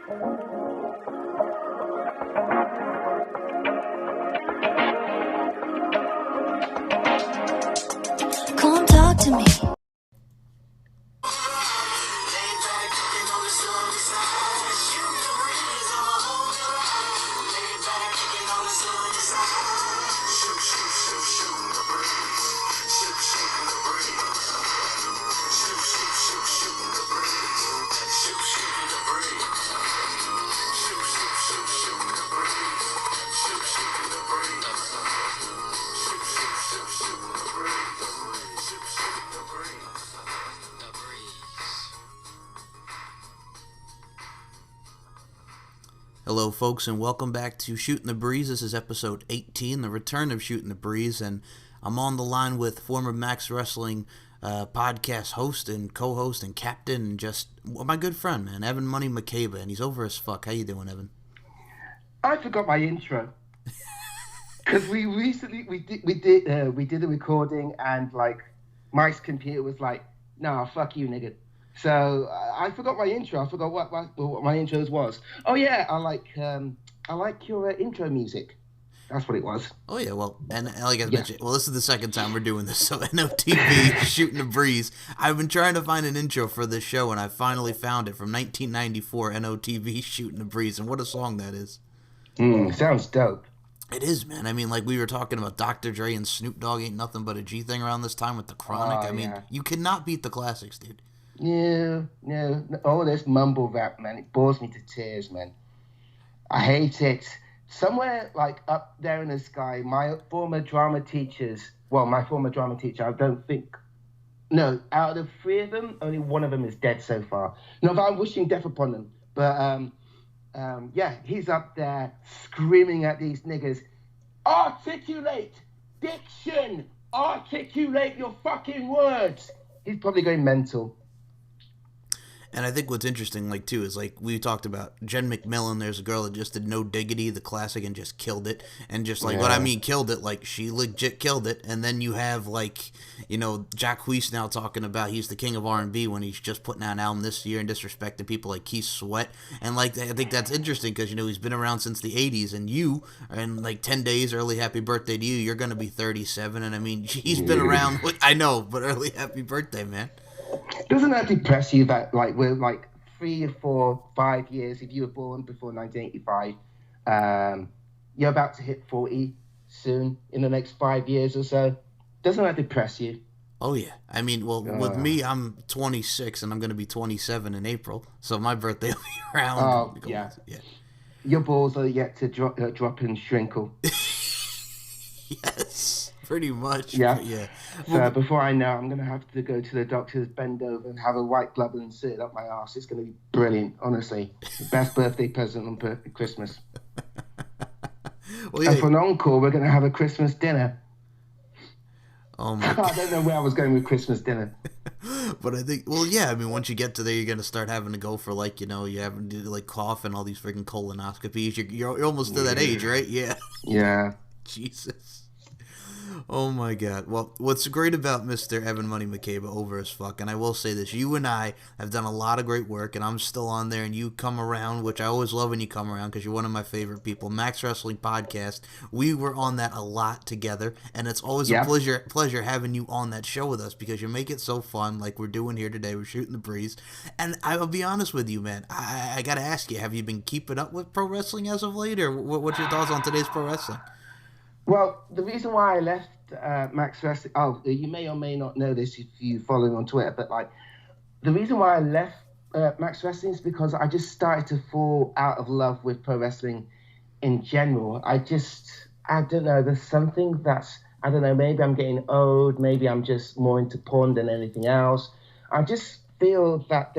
Come talk to me. Hello, folks, and welcome back to Shootin' the Breeze. This is episode 18, the return of Shootin' the Breeze, and I'm on the line with former Max Wrestling podcast host and co-host and captain and just my good friend, man, Evan Money Makeba, and he's over as fuck. How you doing, Evan? I forgot my intro because we did a recording and like Mike's computer was like, "Nah, fuck you, nigga." So I forgot my intro. I forgot what my intros was. Oh yeah, I like your intro music. That's what it was. Oh yeah, well, and like I mentioned, well, this is the second time we're doing this. So NOTV Shootin' the Breeze. I've been trying to find an intro for this show, and I finally found it from 1994. NOTV Shootin' the Breeze, and what a song that is. Sounds dope. It is, man. I mean, like we were talking about Dr. Dre and Snoop Dogg ain't nothing but a G thing around this time with the Chronic. I mean, you cannot beat the classics, dude. Yeah, all this mumble rap, man, it bores me to tears, man. I hate it. Somewhere like up there in the sky, my former drama teacher, I don't think, no, out of the three of them, only one of them is dead so far. Not that I'm wishing death upon them, but yeah, he's up there screaming at these niggas, articulate, diction, articulate your fucking words. He's probably going mental. And I think what's interesting, like, too, is, like, we talked about Jen McMillan. There's a girl that just did No Diggity, the classic, and just killed it. And just, like, what I mean killed it, like, she legit killed it. And then you have, like, you know, Jack Huis now talking about he's the king of R&B when he's just putting out an album this year and disrespecting people like Keith Sweat. And, like, I think that's interesting because, you know, he's been around since the 80s. And you, in, like, 10 days, early happy birthday to you, you're going to be 37. And, I mean, he's been around, I know, but early happy birthday, man. Doesn't that depress you that, like, we're, like, 3 or 4, 5 years, if you were born before 1985, you're about to hit 40 soon, in the next 5 years or so. Doesn't that depress you? Oh, yeah. I mean, well, with me, I'm 26, and I'm going to be 27 in April, so my birthday will be around. Oh, yeah. Your balls are yet to drop and shrinkle. Yes. Pretty much. Yeah. Yeah. So before I know, I'm going to have to go to the doctor's, bend over and have a white glove and sit it up my ass. It's going to be brilliant, honestly. The best birthday present on Christmas. Well, yeah. And for an encore, we're going to have a Christmas dinner. Oh my God. I don't know where I was going with Christmas dinner. But I think, well, yeah, I mean, once you get to there, you're going to start having to go for, like, you know, you having to, like, cough and all these freaking colonoscopies. You're almost to that age, right? Yeah. Yeah. Jesus. Oh my God. Well, what's great about Mr. Evan Money Makeba over as fuck, and I will say this, you and I have done a lot of great work, and I'm still on there, and you come around, which I always love when you come around, because you're one of my favorite people. Max Wrestling Podcast, we were on that a lot together, and it's always a pleasure having you on that show with us, because you make it so fun, like we're doing here today. We're shooting the breeze, and I'll be honest with you, man, I gotta ask you, have you been keeping up with pro wrestling as of late, or what's your thoughts on today's pro wrestling? Well, the reason why I left Max Wrestling, you may or may not know this if you follow me on Twitter, but like the reason why I left Max Wrestling is because I just started to fall out of love with pro wrestling in general. I don't know, there's something that's, I don't know, maybe I'm getting old, maybe I'm just more into porn than anything else. I just feel that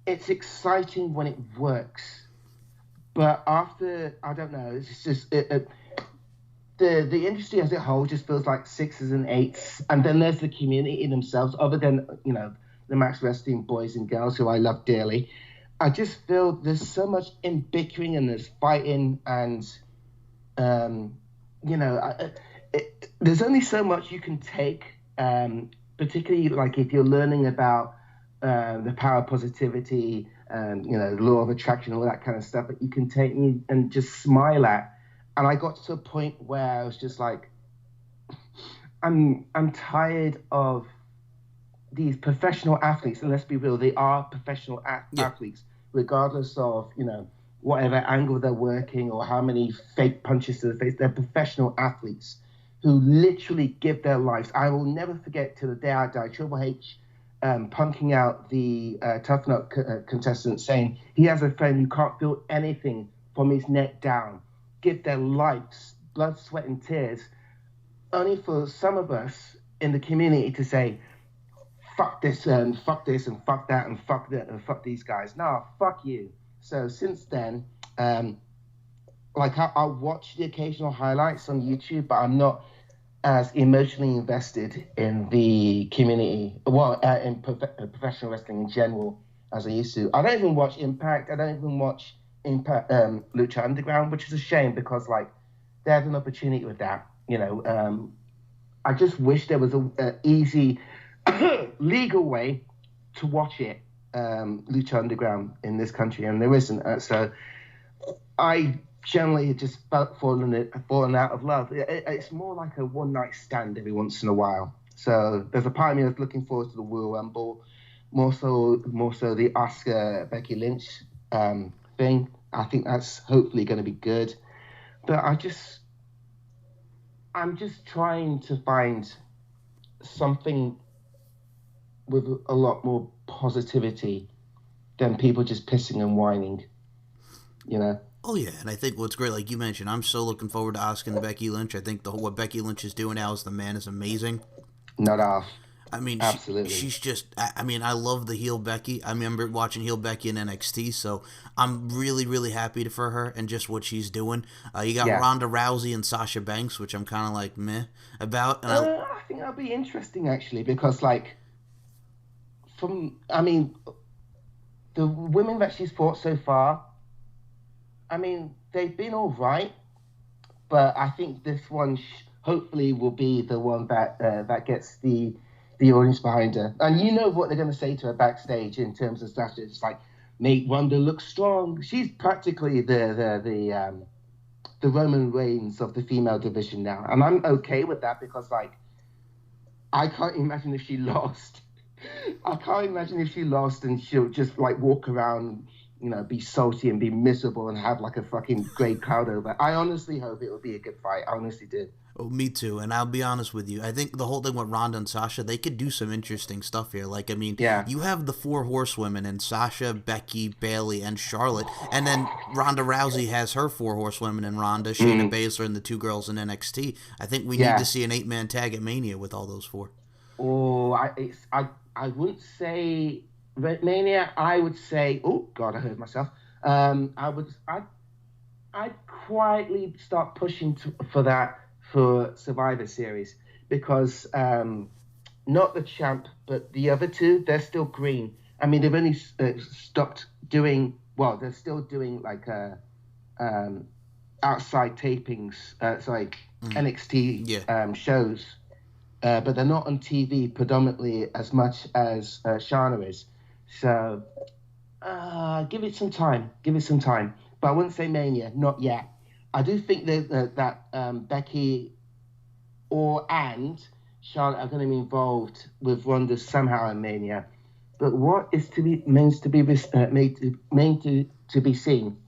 it's exciting when it works. But after, I don't know, it's just, the industry as a whole just feels like 6s and 8s. And then there's the community in themselves, other than, you know, the Max Wrestling boys and girls who I love dearly. I just feel there's so much in bickering and there's fighting and, you know, there's only so much you can take, particularly like if you're learning about the power of positivity and the law of attraction, all that kind of stuff that you can take me and just smile at. And I got to a point where I was just like, I'm tired of these professional athletes, and let's be real, they are professional athletes, regardless of, whatever angle they're working or how many fake punches to the face. They're professional athletes who literally give their lives. I will never forget to the day I die, Triple H punking out the Tough Nut contestant, saying he has a friend who can't feel anything from his neck down, give their lives, blood, sweat, and tears, only for some of us in the community to say, fuck this and fuck this and fuck that and fuck that and fuck these guys. No, fuck you. So since then, I'll watch the occasional highlights on YouTube, but I'm not as emotionally invested in the community, in professional wrestling in general as I used to. I don't even watch Impact. I don't even watch Impact Lucha Underground, which is a shame because they had an opportunity with that. I just wish there was an easy legal way to watch it, Lucha Underground in this country, and there isn't. So I generally just fallen out of love. It's more like a one-night stand every once in a while. So there's a part of me that's looking forward to the Royal Rumble, more so the Asuka Becky Lynch thing. I think that's hopefully going to be good. But I'm just trying to find something with a lot more positivity than people just pissing and whining, Oh, yeah, and I think what's great, like you mentioned, I'm so looking forward to Asuka and Becky Lynch. I think what Becky Lynch is doing now as the man is amazing. Not off. I mean, absolutely. She's just, I love the heel Becky. I remember watching heel Becky in NXT, so I'm really, really happy for her and just what she's doing. You got Ronda Rousey and Sasha Banks, which I'm kind of like meh about. And I think that'll be interesting, actually, because, the women that she's fought so far, they've been all right, but I think this one hopefully will be the one that gets the audience behind her. And you know what they're going to say to her backstage in terms of stuff. It's like, make Ronda look strong. She's practically the Roman Reigns of the female division now. And I'm okay with that because, I can't imagine if she lost. I can't imagine if she lost and she'll just, walk around, be salty and be miserable and have, a fucking great crowd over. I honestly hope it will be a good fight. I honestly did. Oh, me too, and I'll be honest with you. I think the whole thing with Ronda and Sasha, they could do some interesting stuff here. You have the 4 horsewomen and Sasha, Becky, Bayley, and Charlotte, and then Ronda Rousey has her 4 horsewomen and Ronda, Shayna Baszler, and the 2 girls in NXT. I think we need to see an 8-man tag at Mania with all those 4. Oh, I wouldn't say Mania. I would say, oh God, I heard myself. I'd quietly start pushing for that. For Survivor Series, because not the champ, but the other 2, they're still green. They've only stopped doing, they're still doing outside tapings, NXT shows, but they're not on TV predominantly as much as Shana is. So give it some time. But I wouldn't say Mania, not yet. I do think that Becky and Charlotte are going to be involved with Ronda somehow in Mania, but what is to be seen.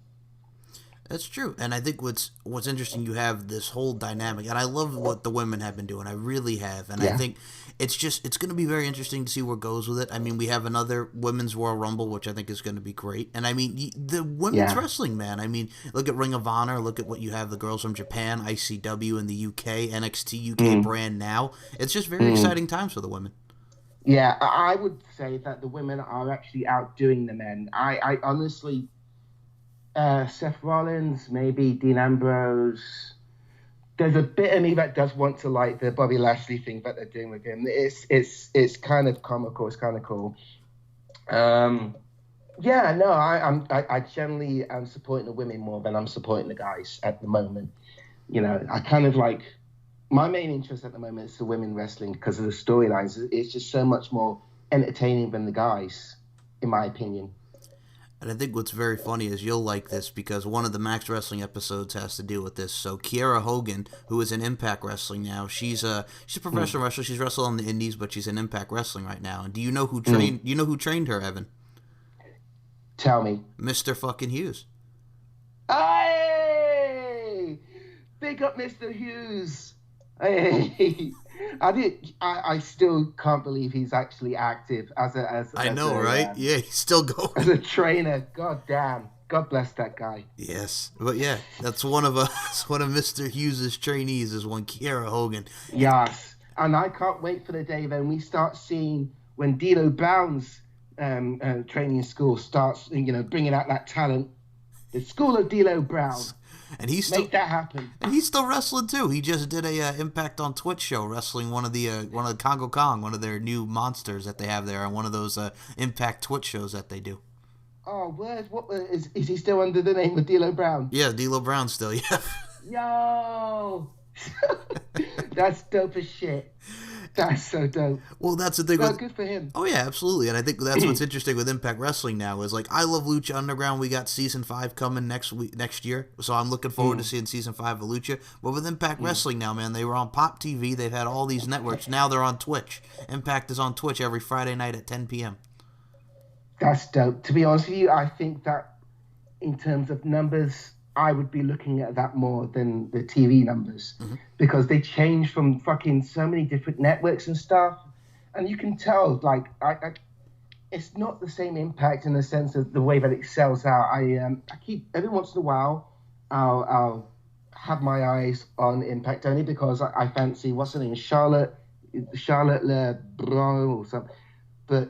That's true, and I think what's interesting, you have this whole dynamic, and I love what the women have been doing. I really have, and I think it's going to be very interesting to see where it goes with it. We have another Women's Royal Rumble, which I think is going to be great, and the women's wrestling, man. Look at Ring of Honor, look at what you have, the girls from Japan, ICW in the UK, NXT UK brand now. It's just very exciting times for the women. Yeah, I would say that the women are actually outdoing the men. I honestly... Seth Rollins, maybe Dean Ambrose. There's a bit of me that does want to like the Bobby Lashley thing that they're doing with him. It's kind of comical. It's kind of cool. I generally am supporting the women more than I'm supporting the guys at the moment. I kind of my main interest at the moment is the women wrestling because of the storylines. It's just so much more entertaining than the guys, in my opinion. And I think what's very funny is you'll like this because one of the Max Wrestling episodes has to do with this. So Kiera Hogan, who is in Impact Wrestling now, she's a professional wrestler. She's wrestled on the Indies, but she's in Impact Wrestling right now. And do you know who trained? You know who trained her, Evan? Tell me. Mr. fucking Hughes. Hey! Big up Mr. Hughes. Hey. I still can't believe he's actually active as I know, right? Yeah, he's still going. As a trainer. God damn. God bless that guy. Yes. But yeah, that's one of Mr. Hughes' trainees is one Kiera Hogan. Yes. And I can't wait for the day when we start seeing when D'Lo Brown's training school starts, bringing out that talent. The School of D'Lo Brown. And he's still, make that happen. And he's still wrestling too. He just did a Impact on Twitch show wrestling one of the Congo Kong, one of their new monsters that they have there on one of those Impact Twitch shows that they do. Oh, word! What is he still under the name of D'Lo Brown? Yeah, D'Lo Brown still. Yeah. Yo, that's dope as shit. That's so dope. Well, that's the thing. Good for him. Oh, yeah, absolutely. And I think that's what's interesting with Impact Wrestling now is, like, I love Lucha Underground. We got Season 5 coming next year. So I'm looking forward to seeing Season 5 of Lucha. But with Impact Wrestling now, man, they were on Pop TV. They've had all these networks. Now they're on Twitch. Impact is on Twitch every Friday night at 10 p.m. That's dope. To be honest with you, I think that in terms of numbers, I would be looking at that more than the TV numbers because they change from fucking so many different networks and stuff. And you can tell, like, it's not the same impact in the sense of the way that it sells out. I keep, every once in a while, I'll have my eyes on Impact only because I fancy, what's her name, Charlotte LeBron or something. But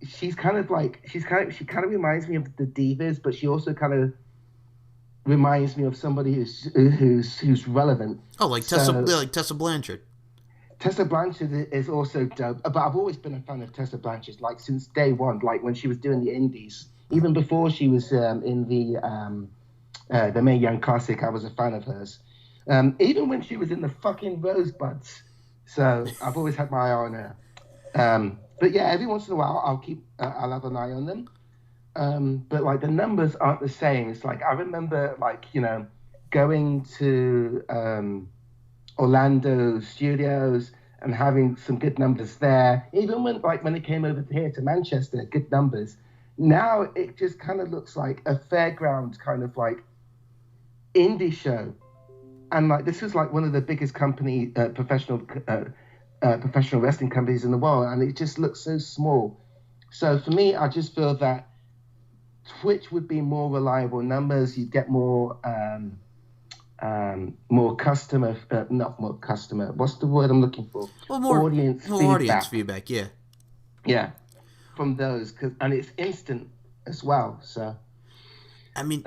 she kind of reminds me of the Divas, but she also kind of reminds me of somebody who's relevant. Oh, like Tessa Blanchard. Tessa Blanchard is also dope, but I've always been a fan of Tessa Blanchard, like since day one, like when she was doing the Indies, even before she was in the Mae Young Classic. I was a fan of hers, even when she was in the fucking Rosebuds. So I've always had my eye on her. But yeah, every once in a while I'll have an eye on them. But like the numbers aren't the same. It's like I remember going to Orlando studios and having some good numbers there. Even when it came over here to Manchester, good numbers. Now it just kind of looks like a fairground kind of like indie show. And like this is like one of the biggest professional wrestling companies in the world, and it just looks so small. So for me, I just feel that Twitch would be more reliable numbers. You'd get more customer, not more customer. What's the word I'm looking for? Well, more audience feedback. Yeah. Yeah, from those, and it's instant as well. So, I mean,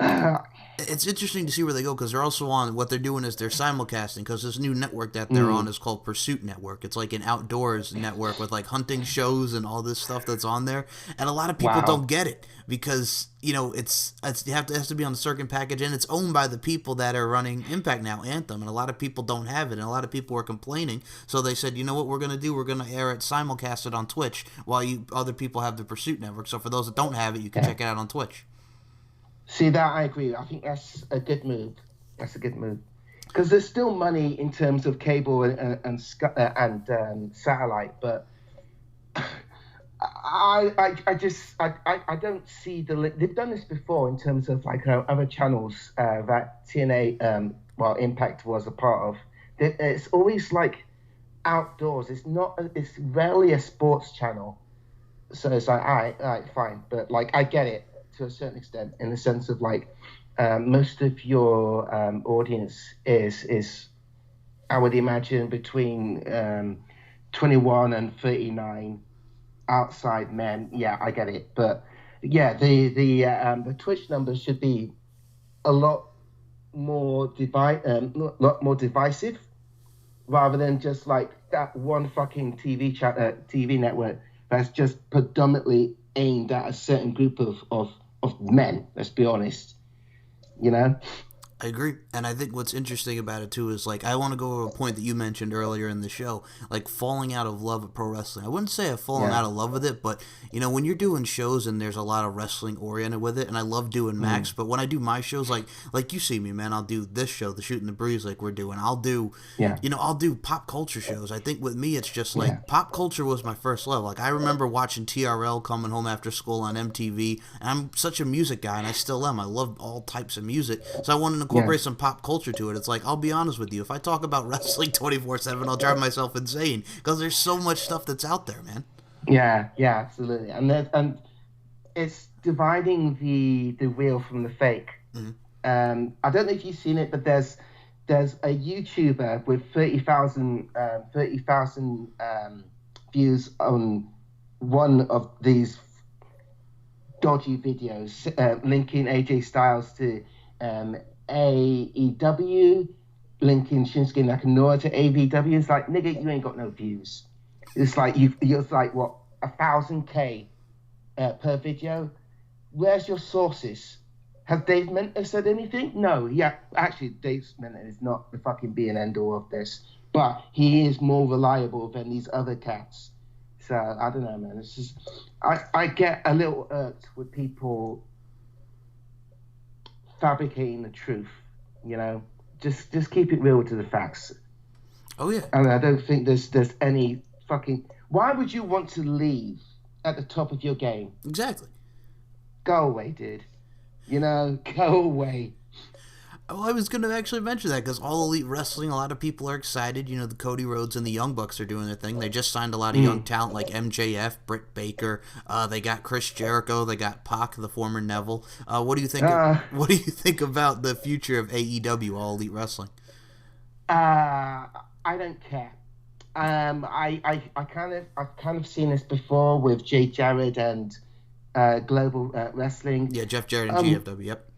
it's interesting to see where they go because they're also on. What they're doing is they're simulcasting because this new network that they're on is called Pursuit Network. It's like an outdoors network with like hunting shows and all this stuff that's on there. And a lot of people don't get it because it has to be on the circuit package and it's owned by the people that are running Impact now, Anthem, and a lot of people don't have it and a lot of people are complaining. So they said, you know what we're gonna do? We're gonna air it simulcast it on Twitch while other people have the Pursuit Network. So for those that don't have it, you can check it out on Twitch. See, that I agree. I think that's a good move. Because there's still money in terms of cable and satellite, but I don't see they've done this before in terms of like other channels that TNA Impact was a part of. It's always like outdoors. It's rarely a sports channel. So it's like all right, fine, but like I get it to a certain extent, in the sense of like most of your audience is I would imagine between 21 and 39 outside men. Yeah, I get it, but yeah, the Twitch numbers should be a lot more divisive, rather than just like that one fucking TV network that's just predominantly aimed at a certain group of men, let's be honest, I agree. And I think what's interesting about it too is like I want to go to a point that you mentioned earlier in the show, like falling out of love with pro wrestling. I wouldn't say I've fallen out of love with it, but you know, when you're doing shows and there's a lot of wrestling oriented with it, and I love doing Max, but when I do my shows, like you see me, man, I'll do this show, the Shootin' the Breeze, like we're doing. I'll do, you know, I'll do pop culture shows. I think with me, it's just like pop culture was my first love. Like I remember watching TRL coming home after school on MTV, and I'm such a music guy, and I still am. I love all types of music, so I wanted to incorporate some pop culture to it. It's like, I'll be honest with you, if I talk about wrestling 24/7, I'll drive myself insane because there's so much stuff that's out there, man. Yeah, absolutely. And it's dividing the real from the fake. I don't know if you've seen it, but there's a YouTuber with 30,000 views on one of these dodgy videos linking AJ Styles to AEW, linking Shinsuke Nakamura to AVW. It's like, nigga, you ain't got no views. It's like you're like, what, 1,000K per video? Where's your sources? Has Dave Mentor said anything? No. Yeah, actually, Dave Mentor is not the fucking be and end all of this, but he is more reliable than these other cats. So I don't know, man. It's just I get a little irked with people fabricating the truth. You know, just keep it real to the facts. Oh yeah. And I don't think there's any fucking. Why would you want to leave at the top of your game? Exactly. Go away, dude. You know, go away. Well, I was going to actually mention that because All Elite Wrestling, a lot of people are excited. You know, the Cody Rhodes and the Young Bucks are doing their thing. They just signed a lot of young talent like MJF, Britt Baker. They got Chris Jericho. They got Pac, the former Neville. What do you think? What do you think about the future of AEW, All Elite Wrestling? I don't care. I've kind of seen this before with Jay Jarrett and Global Wrestling. Yeah, Jeff Jarrett and GFW. Yep.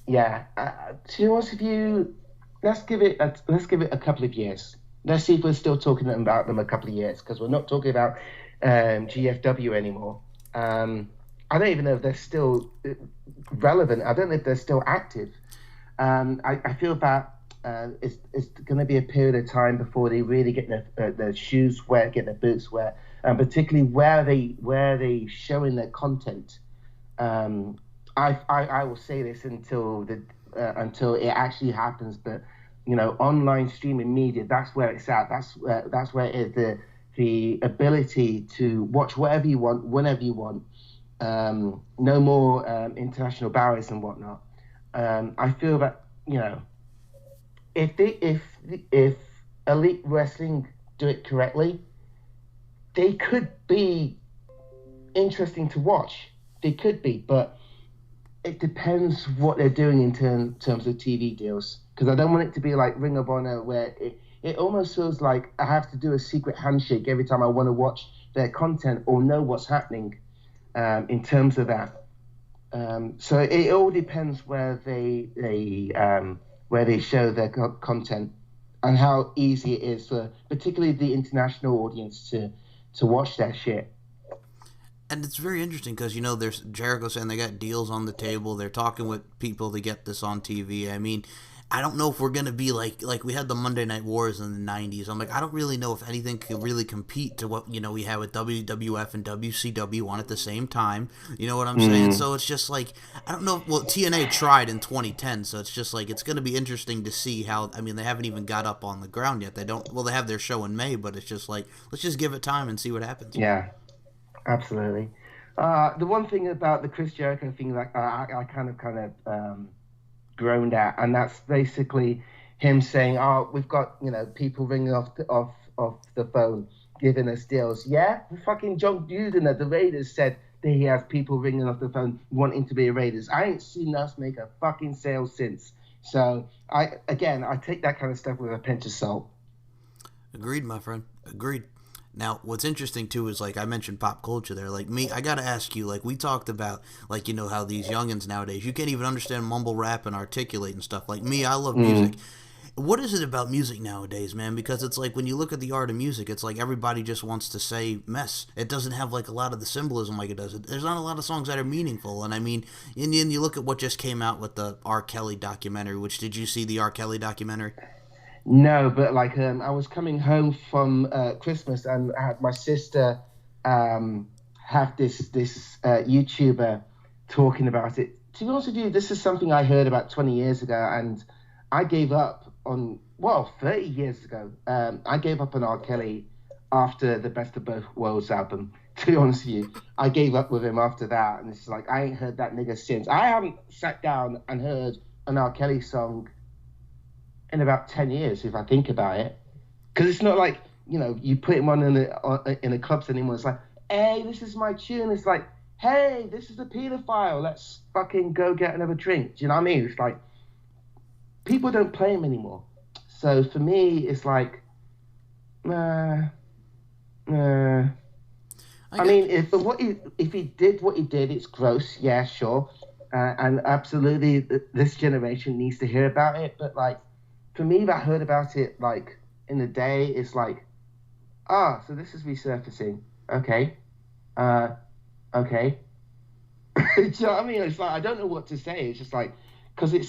Yeah. To be honest with you, let's give it a couple of years. Let's see if we're still talking about them a couple of years, because we're not talking about GFW anymore. I don't even know if they're still relevant. I don't know if they're still active. I feel that it's going to be a period of time before they really get their shoes wet, get their boots wet, and particularly where they showing their content. I will say this until it actually happens, but you know, online streaming media, that's where it's at. That's where it is, the ability to watch whatever you want, whenever you want. No more international barriers and whatnot. I feel that, you know, if Elite Wrestling do it correctly, they could be interesting to watch. They could be, but it depends what they're doing in terms of TV deals. Because I don't want it to be like Ring of Honor, where it almost feels like I have to do a secret handshake every time I want to watch their content or know what's happening in terms of that. So it all depends where they show their content and how easy it is for particularly the international audience to watch that shit. And it's very interesting because, you know, there's Jericho saying they got deals on the table. They're talking with people to get this on TV. I mean, I don't know if we're going to be like we had the Monday Night Wars in the 90s. I'm like, I don't really know if anything could really compete to what, you know, we had with WWF and WCW on at the same time. You know what I'm saying? So it's just like, I don't know. Well, TNA tried in 2010, so it's just like, it's going to be interesting to see how, I mean, they haven't even got up on the ground yet. They have their show in May, but it's just like, let's just give it time and see what happens. Yeah. Absolutely. The one thing about the Chris Jericho thing, like I kind of groaned at, and that's basically him saying, "Oh, we've got, you know, people ringing off the phone, giving us deals." Yeah, fucking John Duden at the Raiders said that he has people ringing off the phone wanting to be a Raiders. I ain't seen us make a fucking sale since. So I take that kind of stuff with a pinch of salt. Agreed, my friend. Agreed. Now, what's interesting, too, is, like, I mentioned pop culture there. Like, me, I gotta ask you, like, we talked about, like, you know, how these youngins nowadays, you can't even understand mumble rap and articulate and stuff. Like, me, I love music. What is it about music nowadays, man? Because it's like when you look at the art of music, it's like everybody just wants to say mess. It doesn't have like a lot of the symbolism like it does. There's not a lot of songs that are meaningful. And I mean, and then you look at what just came out with the R. Kelly documentary. Which did you see the R. Kelly documentary? No, but like I was coming home from Christmas and I had my sister have this YouTuber talking about it. To be honest with you, this is something I heard about 20 years ago, and I gave up on, 30 years ago. I gave up on R. Kelly after the Best of Both Worlds album. To be honest with you, I gave up with him after that, and it's like I ain't heard that nigga since. I haven't sat down and heard an R. Kelly song in about 10 years, if I think about it. Because it's not like, you put him on in a club anymore. It's like, hey, this is my tune. It's like, hey, this is a pedophile. Let's fucking go get another drink. Do you know what I mean? It's like, people don't play him anymore. So for me, it's like, I mean, if he did what he did, it's gross. Yeah, sure. And absolutely, this generation needs to hear about it. But like, for me, that heard about it like in the day, it's like, so this is resurfacing. Okay. Okay. Do you know what I mean? It's like, I don't know what to say. It's just like, because it's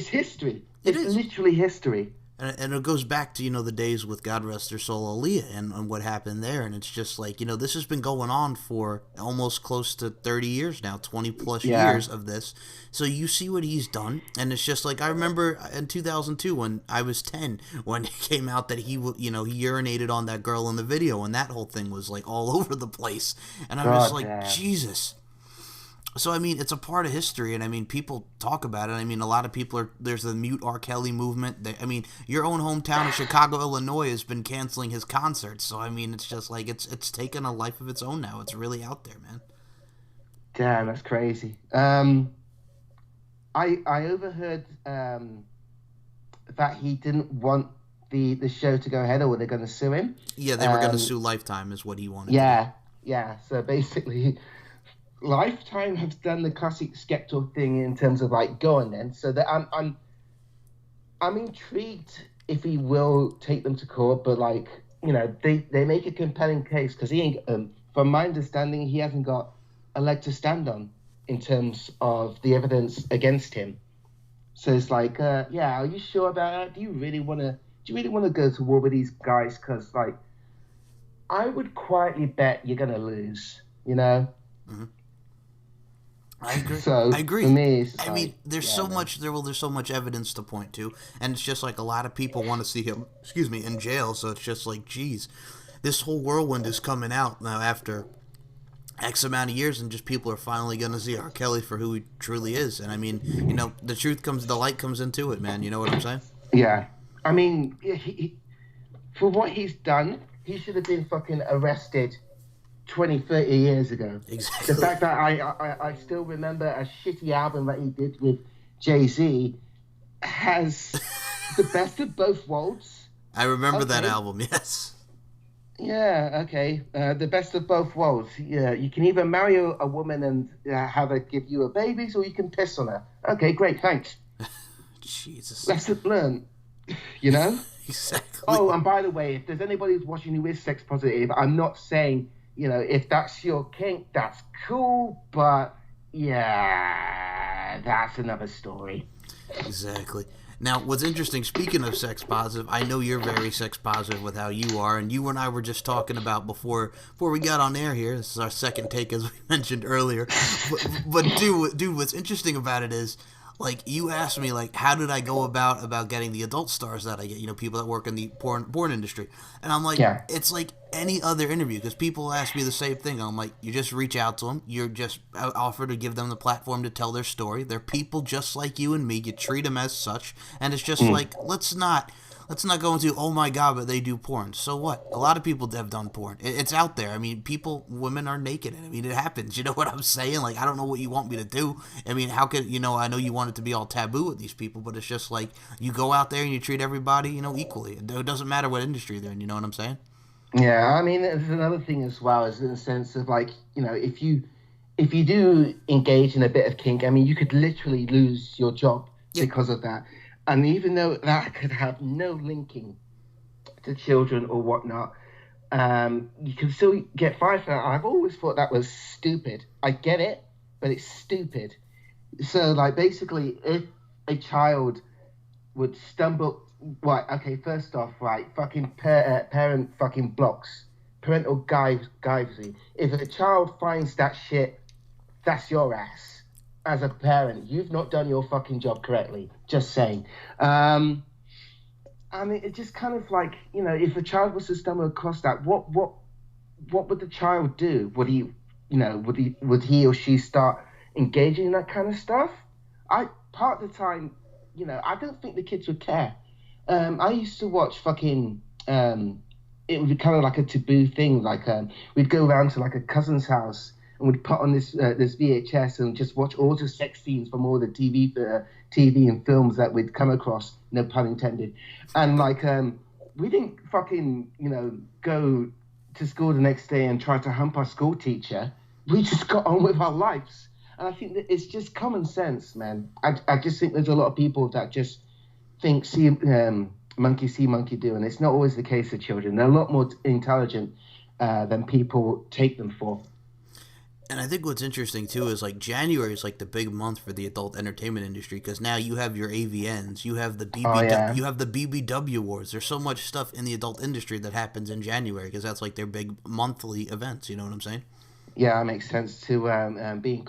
history. It's literally history. And it goes back to, the days with God Rest Their Soul, Aaliyah, and what happened there. And it's just like, this has been going on for almost close to 30 years now, 20 plus years of this. So you see what he's done. And it's just like, I remember in 2002 when I was 10, when it came out that he urinated on that girl in the video. And that whole thing was like all over the place. And I'm just like, damn. Jesus. So, I mean, it's a part of history, and, I mean, people talk about it. I mean, a lot of people there's the Mute R. Kelly movement. Your own hometown of Chicago, Illinois has been canceling his concerts. So, I mean, it's just like, it's taken a life of its own now. It's really out there, man. Damn, that's crazy. I overheard that he didn't want the show to go ahead, or were they going to sue him? Yeah, they were going to sue Lifetime is what he wanted to do. Yeah, so basically... Lifetime have done the classic Skeptor thing in terms of like go on then. So that I'm intrigued if he will take them to court, but like they make a compelling case because he ain't. From my understanding, he hasn't got a leg to stand on in terms of the evidence against him. So it's like, are you sure about that? Do you really want to go to war with these guys? Because like, I would quietly bet you're gonna lose. Mm-hmm. I agree. So, I agree. For me, I mean, there's so much evidence to point to, and it's just like a lot of people want to see him, in jail. So it's just like, geez, this whole whirlwind is coming out now after X amount of years, and just people are finally going to see R. Kelly for who he truly is. And I mean, the light comes into it, man. You know what I'm saying? Yeah. I mean, for what he's done, he should have been fucking arrested 20, 30 years ago. Exactly. The fact that I still remember a shitty album that he did with Jay-Z has the best of both worlds. I remember that album, yes. Yeah, okay. The best of both worlds. Yeah, you can either marry a woman and have her give you a babies, or you can piss on her. Okay, great, thanks. Jesus. Lesson learned. Exactly. Oh, and by the way, if there's anybody who's watching who is sex positive, I'm not saying... if that's your kink, that's cool, but yeah, that's another story. Exactly. Now, what's interesting, speaking of sex positive, I know you're very sex positive with how you are, and you and I were just talking about before we got on air here. This is our second take, as we mentioned earlier. But dude, what's interesting about it is, like, you asked me, like, how did I go about getting the adult stars that I get, people that work in the porn industry. And I'm like, It's like any other interview, because people ask me the same thing. I'm like, you just reach out to them. You're just offer to give them the platform to tell their story. They're people just like you and me. You treat them as such. And it's just like, let's not go into, oh my God, but they do porn. So what? A lot of people have done porn. It's out there. I mean, women are naked. I mean, it happens. You know what I'm saying? Like, I don't know what you want me to do. I mean, how could, I know you want it to be all taboo with these people, but it's just like, you go out there and you treat everybody, equally. It doesn't matter what industry they're in. You know what I'm saying? Yeah, I mean, there's another thing as well, is in the sense of like, if if you do engage in a bit of kink, I mean, you could literally lose your job Yeah. because of that. And even though that could have no linking to children or whatnot, you can still get fired for that. I've always thought that was stupid. I get it, but it's stupid. So, like, basically, if a child would stumble, right? Okay, first off, right, fucking parent fucking blocks, parental guidance. If a child finds that shit, that's your ass. As a parent, you've not done your fucking job correctly. Just saying. I mean, it's just kind of like, you know, if a child was to stumble across that, what would the child do? Would he, you know, would he or she start engaging in that kind of stuff? Part of the time, you know, I don't think the kids would care. I used to watch fucking. It would be kind of like a taboo thing. Like we'd go around to like a cousin's house and we'd put on this VHS and just watch all the sex scenes from all the TV and films that we'd come across. No pun intended. And like we didn't fucking, you know, go to school the next day and try to hump our school teacher. We just got on with our lives. And I think that it's just common sense, man. I just think there's a lot of people that just think monkey see, monkey do, and it's not always the case with children. They're a lot more intelligent than people take them for. And I think what's interesting too is like January is like the big month for the adult entertainment industry because now you have your AVNs, you have the you have the BBW awards. There's so much stuff in the adult industry that happens in January because that's like their big monthly events. You know what I'm saying? Yeah, it makes sense to be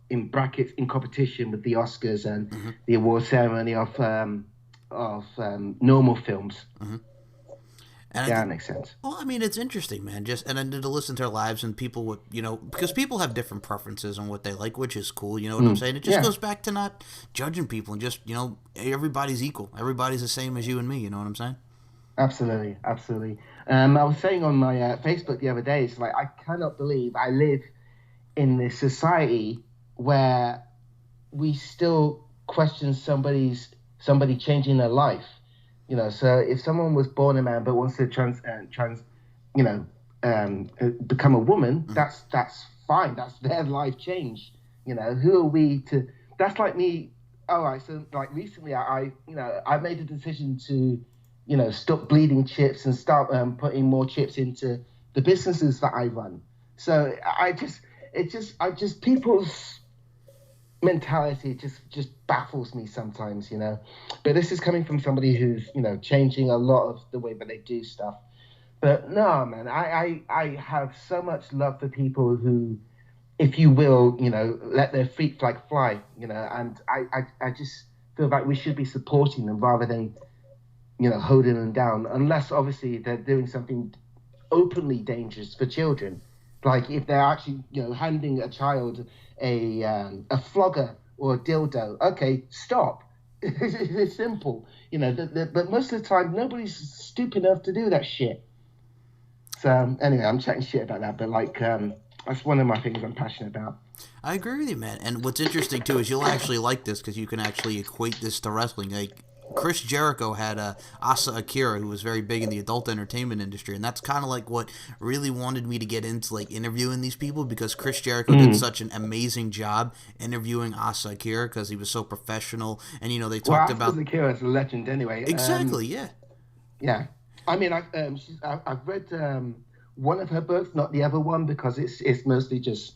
in brackets in competition with the Oscars and the award ceremony of normal films. Mm-hmm. That makes sense. Well, I mean, it's interesting, man. And then to listen to their lives and people would, you know, because people have different preferences on what they like, which is cool. You know what I'm saying? It just goes back to not judging people and just, you know, everybody's equal. Everybody's the same as you and me. You know what I'm saying? Absolutely, absolutely. I was saying on my Facebook the other day, it's like I cannot believe I live in this society where we still question somebody changing their life. You know, so if someone was born a man but wants to become a woman, that's fine. That's their life change. You know, who are we to? That's like me. All right, so like recently, I made a decision to, you know, stop bleeding chips and start putting more chips into the businesses that I run. So people's mentality just baffles me sometimes, you know. But this is coming from somebody who's, you know, changing a lot of the way that they do stuff. But no, man, I have so much love for people who, if you will, you know, let their feet fly, you know, and I just feel like we should be supporting them rather than, you know, holding them down, unless obviously they're doing something openly dangerous for children. Like if they're actually, you know, handing a child a flogger or a dildo, okay, stop. It's simple, you know. But most of the time, nobody's stupid enough to do that shit. So anyway, I'm chatting shit about that, but like that's one of my things I'm passionate about. I agree with you, man. And what's interesting too is you'll actually like this because you can actually equate this to wrestling. Like Chris Jericho had Asa Akira, who was very big in the adult entertainment industry, and that's kind of like what really wanted me to get into like interviewing these people because Chris Jericho did such an amazing job interviewing Asa Akira because he was so professional, and you know they talked about Asa Akira is a legend anyway. Exactly, yeah. Yeah, I mean, I've read one of her books, not the other one, because it's mostly just,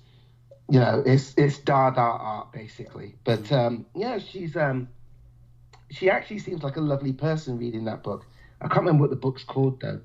you know, it's Dada art basically. But yeah, she actually seems like a lovely person reading that book. I can't remember what the book's called though.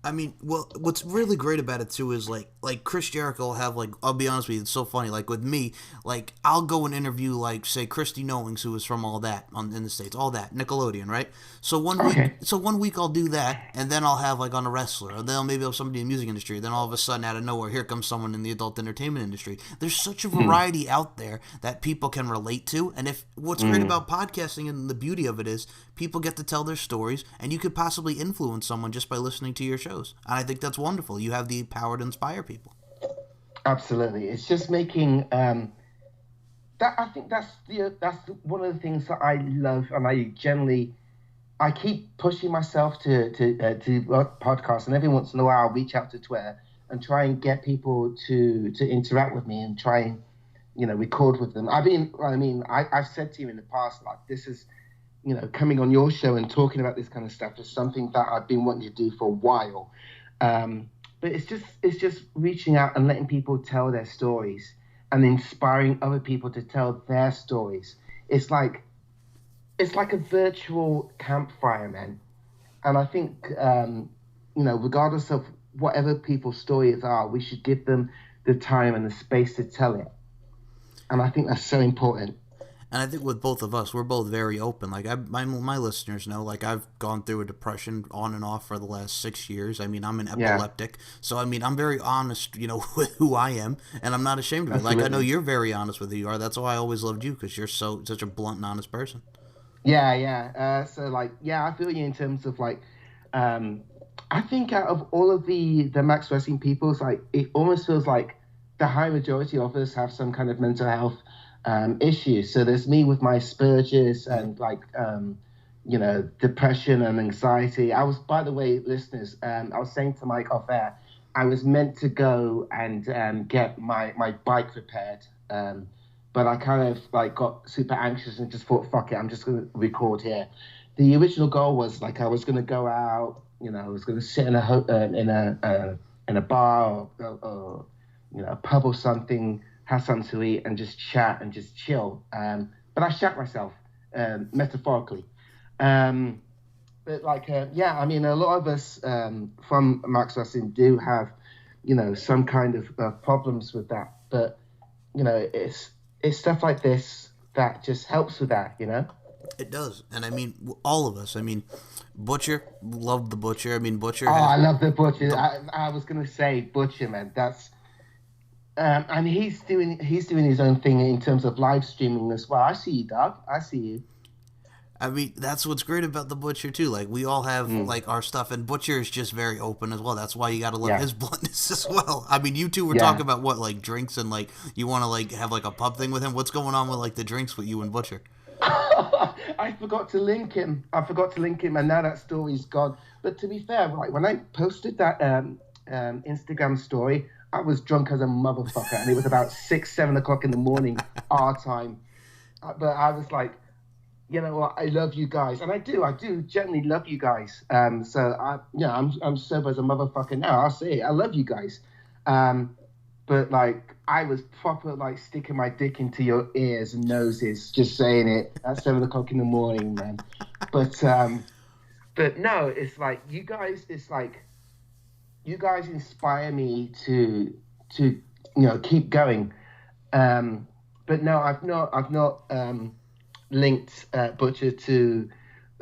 I mean, well, what's really great about it too is like Chris Jericho will have like, I'll be honest with you, it's so funny. Like with me, like I'll go and interview like say Christy Knowings, who was from All That in the States, All That Nickelodeon, right? So one week I'll do that, and then I'll have like on a wrestler, or then maybe I'll have somebody in the music industry. Then all of a sudden, out of nowhere, here comes someone in the adult entertainment industry. There's such a variety out there that people can relate to, and if what's great about podcasting and the beauty of it is people get to tell their stories, and you could possibly influence someone just by listening to your show. And I think that's wonderful. You have the power to inspire people. Absolutely, it's just making that. I think that's one of the things that I love, and I keep pushing myself to podcasts, and every once in a while I'll reach out to Twitter and try and get people to interact with me and try and, record with them. I've said to you in the past, like, this is, coming on your show and talking about this kind of stuff is something that I've been wanting to do for a while. But it's just reaching out and letting people tell their stories and inspiring other people to tell their stories. It's like a virtual campfire, man. And I think, regardless of whatever people's stories are, we should give them the time and the space to tell it. And I think that's so important. And I think with both of us, we're both very open. Like, my listeners know, like, I've gone through a depression on and off for the last 6 years. I mean, I'm an epileptic. So, I mean, I'm very honest, with who I am. And I'm not ashamed of it. Absolutely. Like, I know you're very honest with who you are. That's why I always loved you, because you're such a blunt and honest person. Yeah. I feel you in terms of, like, I think out of all of the Max Wrestling people, it's like, it almost feels like the high majority of us have some kind of mental health issues. So there's me with my Spurges and depression and anxiety. I was, by the way, listeners, I was saying to Mike off air, I was meant to go and get my bike repaired, but I kind of like got super anxious and just thought, fuck it, I'm just going to record here. The original goal was like I was going to go out, I was going to sit in a bar or a pub or something, have something to eat and just chat and just chill. But I shat myself, metaphorically. But like, a lot of us from Max Wrestling do have, some kind of problems with that. But, it's stuff like this that just helps with that, It does. And I mean, all of us. I mean, Butcher, love the Butcher. I mean, Butcher. I love the Butcher. I was going to say Butcher, man. That's... and he's doing his own thing in terms of live streaming as well. I see you, dog. I see you. I mean, that's what's great about the Butcher too. Like, we all have like our stuff, and Butcher is just very open as well. That's why you got to love his bluntness as well. I mean, you two were talking about what, like drinks, and like you want to like have like a pub thing with him. What's going on with like the drinks with you and Butcher? I forgot to link him, and now that story's gone. But to be fair, like when I posted that Instagram story, I was drunk as a motherfucker, and it was about 6-7 o'clock in the morning, our time. But I was like, you know what? I love you guys, and I do genuinely love you guys. I'm sober as a motherfucker now. I'll say it. I love you guys. But like, I was proper like sticking my dick into your ears and noses, just saying it at 7 o'clock in the morning, man. But no, it's like you guys. It's like you guys inspire me to keep going. But no, I've not linked Butcher to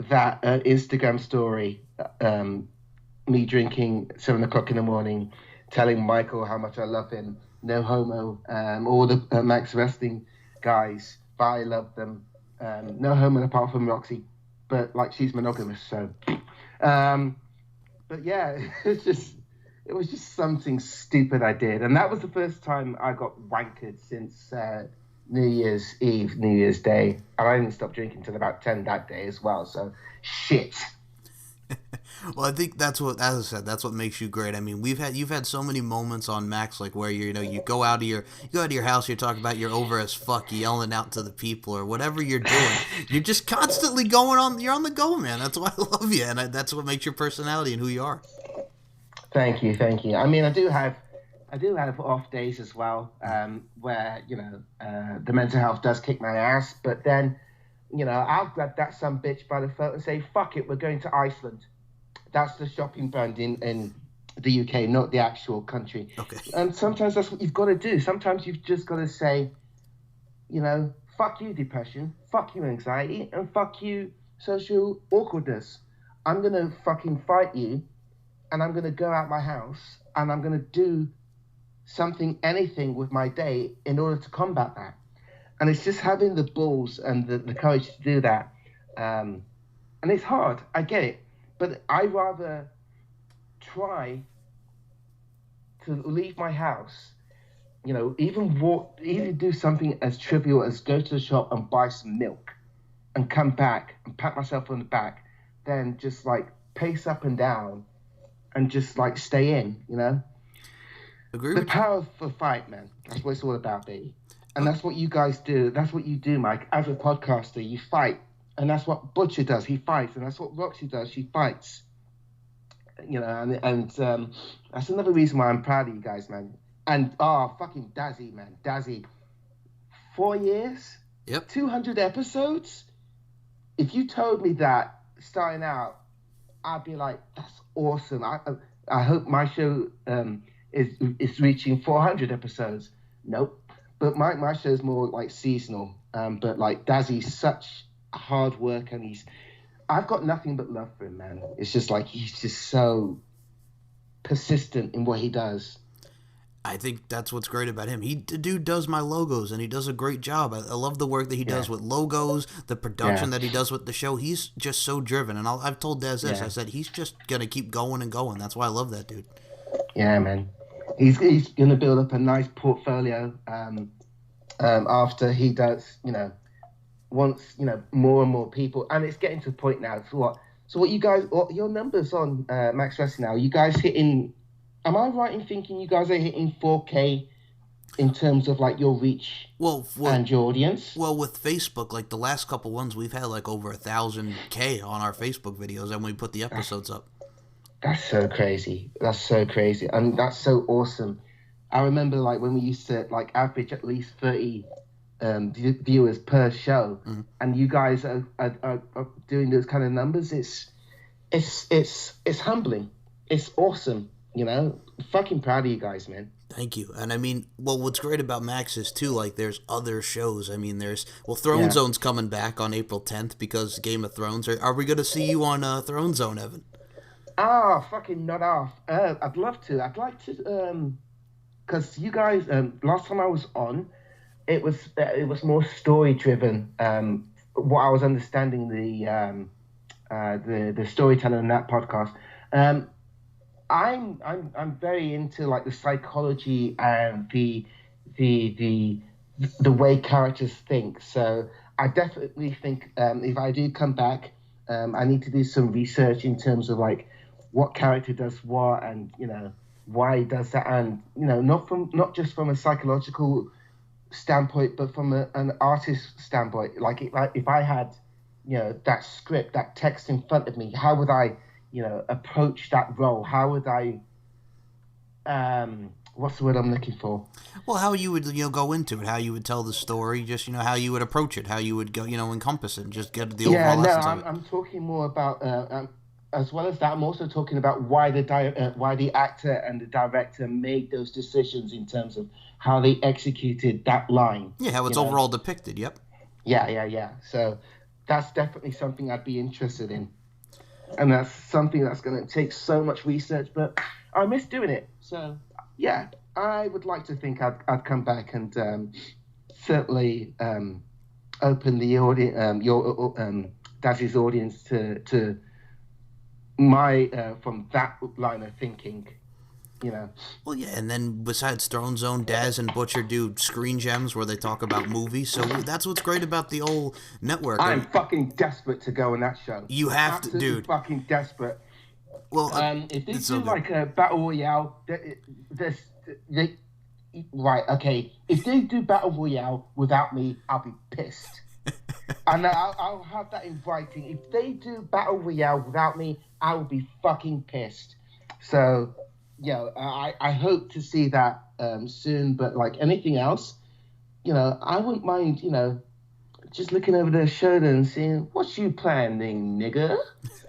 that Instagram story. Me drinking 7 o'clock in the morning, telling Michael how much I love him. No homo. All the Max Wrestling guys, but I love them. No homo apart from Roxy, but like she's monogamous. So, but yeah, it was just something stupid I did, and that was the first time I got wankered since New Year's Eve, New Year's Day, and I didn't stop drinking till about 10 that day as well. So, shit. Well, I think that's what, as I said, that's what makes you great. I mean, you've had so many moments on Max, like where you go out of your house, you're talking about you're over as fuck, yelling out to the people or whatever you're doing. You're just constantly you're on the go, man. That's why I love you, and that's what makes your personality and who you are. Thank you. I mean, I do have off days as well, where the mental health does kick my ass, but then I'll grab that some bitch by the throat and say, fuck it, we're going to Iceland. That's the shopping brand in the UK, not the actual country. Okay. And sometimes that's what you've got to do. Sometimes you've just got to say, fuck you, depression, fuck you, anxiety, and fuck you, social awkwardness. I'm going to fucking fight you, and I'm going to go out my house, and I'm going to do anything with my day in order to combat that. And it's just having the balls and the courage to do that. And it's hard, I get it. But I rather try to leave my house, even do something as trivial as go to the shop and buy some milk and come back and pat myself on the back, than just like pace up and down and just like stay in, Agree The with you. power of the fight, man. That's what it's all about, baby. And that's what you guys do. That's what you do, Mike. As a podcaster, you fight. And that's what Butcher does. He fights. And that's what Roxy does. She fights. And that's another reason why I'm proud of you guys, man. And, fucking Dazzy, man. Dazzy. 4 years? Yep. 200 episodes? If you told me that starting out, I'd be like, that's awesome. I hope my show is reaching 400 episodes. Nope. But my show's more like seasonal. But like Dazzy's such hard work, and I've got nothing but love for him, man. It's just like he's just so persistent in what he does. I think that's what's great about him. The dude does my logos, and he does a great job. I love the work that he does with logos, the production that he does with the show. He's just so driven, and I've told Daz this. I said he's just gonna keep going and going. That's why I love that dude. Yeah, man. He's gonna build up a nice portfolio after he does, once more and more people, and it's getting to the point now. So what you guys, your numbers on Max Wrestling now? You guys hitting? Am I right in thinking you guys are hitting 4K in terms of like your reach and your audience? Well, with Facebook, like the last couple ones, we've had like over 1,000K on our Facebook videos, and we put the episodes up. That's so crazy. And that's so awesome. I remember like when we used to like average at least 30 viewers per show, and you guys are doing those kind of numbers. It's humbling. It's awesome. Fucking proud of you guys, man. Thank you. And I mean, what's great about Max is too, like, there's other shows. I mean, Throne Zone's coming back on April 10th because Game of Thrones. Are we going to see you on Throne Zone, Evan? Fucking not off. I'd love to. I'd like to, because you guys, last time I was on, it was more story driven. What I was understanding the storytelling in that podcast. I'm very into like the psychology and the way characters think. So I definitely think if I do come back, I need to do some research in terms of like what character does what, and why he does that, and not just from a psychological standpoint, but from an artist standpoint. Like if I had that script, that text in front of me, how would I approach that role? How would I, what's the word I'm looking for? Well, how you would, go into it, how you would tell the story, just, how you would approach it, how you would go, encompass it, and just get the overall essence of it. I'm talking more about, as well as that, I'm also talking about why the actor and the director made those decisions in terms of how they executed that line. Yeah, how it's overall depicted, yep. Yeah. So that's definitely something I'd be interested in. And that's something that's going to take so much research, but I miss doing it. So, yeah, I would like to think I'd come back and certainly open the audience, your Dazzy's audience to my from that line of thinking. Well, yeah, and then besides Throne Zone, Daz and Butcher do Screen Gems where they talk about movies. So that's what's great about the old network. I'm fucking desperate to go on that show. You have to, dude. Fucking desperate. Well, if they do like a battle royale, right? Okay, if they do battle royale without me, I'll be pissed. And I'll have that in writing. If they do battle royale without me, I will be fucking pissed. So. I hope to see that soon, but like anything else, I wouldn't mind, just looking over their shoulder and seeing, what you planning, nigga?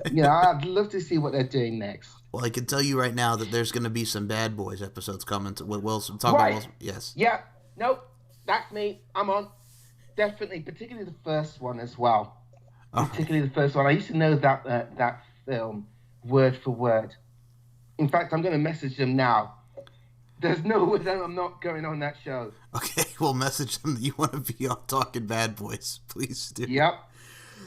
I'd love to see what they're doing next. Well, I can tell you right now that there's going to be some Bad Boys episodes coming with Wilson. Right. Wilson. Yes. Yeah. Nope. That's me. I'm on. Definitely, particularly the first one as well. Oh. Particularly the first one. I used to know that film word for word. In fact, I'm going to message them now. There's no way that I'm not going on that show. Okay, we'll message them that you want to be on Talking Bad Boys. Please do. Yep.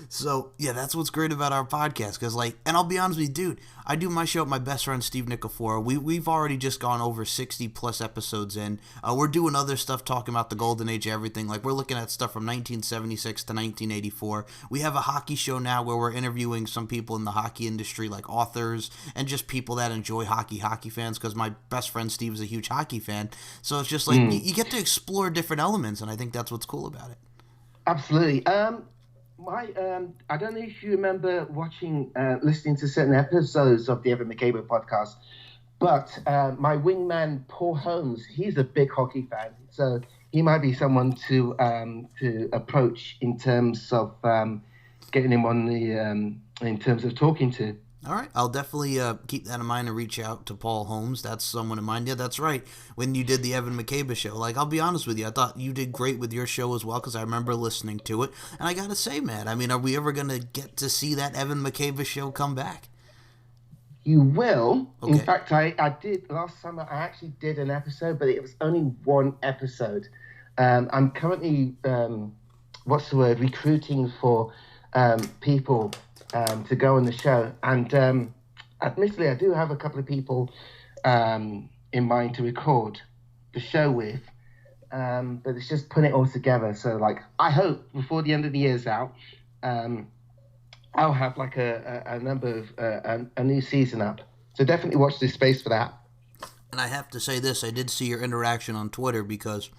So, yeah, that's what's great about our podcast. Because, like, and I'll be honest with you, dude, I do my show with my best friend, Steve Nicofora. We've already just gone over 60 plus episodes in. We're doing other stuff talking about the golden age of everything. Like, we're looking at stuff from 1976 to 1984. We have a hockey show now where we're interviewing some people in the hockey industry, like authors and just people that enjoy hockey fans. Because my best friend, Steve, is a huge hockey fan. So it's just like, you get to explore different elements. And I think that's what's cool about it. Absolutely. I don't know if you remember listening to certain episodes of the Evan Makeba podcast, but my wingman Paul Holmes, he's a big hockey fan, so he might be someone to approach in terms of getting him on in terms of talking to. All right, I'll definitely keep that in mind and reach out to Paul Holmes. That's someone in mind. Yeah, that's right. When you did the Evan Makeba show, like, I'll be honest with you, I thought you did great with your show as well because I remember listening to it. And I got to say, man, I mean, are we ever going to get to see that Evan Makeba show come back? You will. Okay. In fact, I did last summer. I actually did an episode, but it was only one episode. I'm currently, recruiting for people to go on the show. And admittedly, I do have a couple of people in mind to record the show with. But it's just putting it all together. So, like, I hope before the end of the year's out, I'll have like a number of a new season up. So definitely watch this space for that. And I have to say this, I did see your interaction on Twitter because,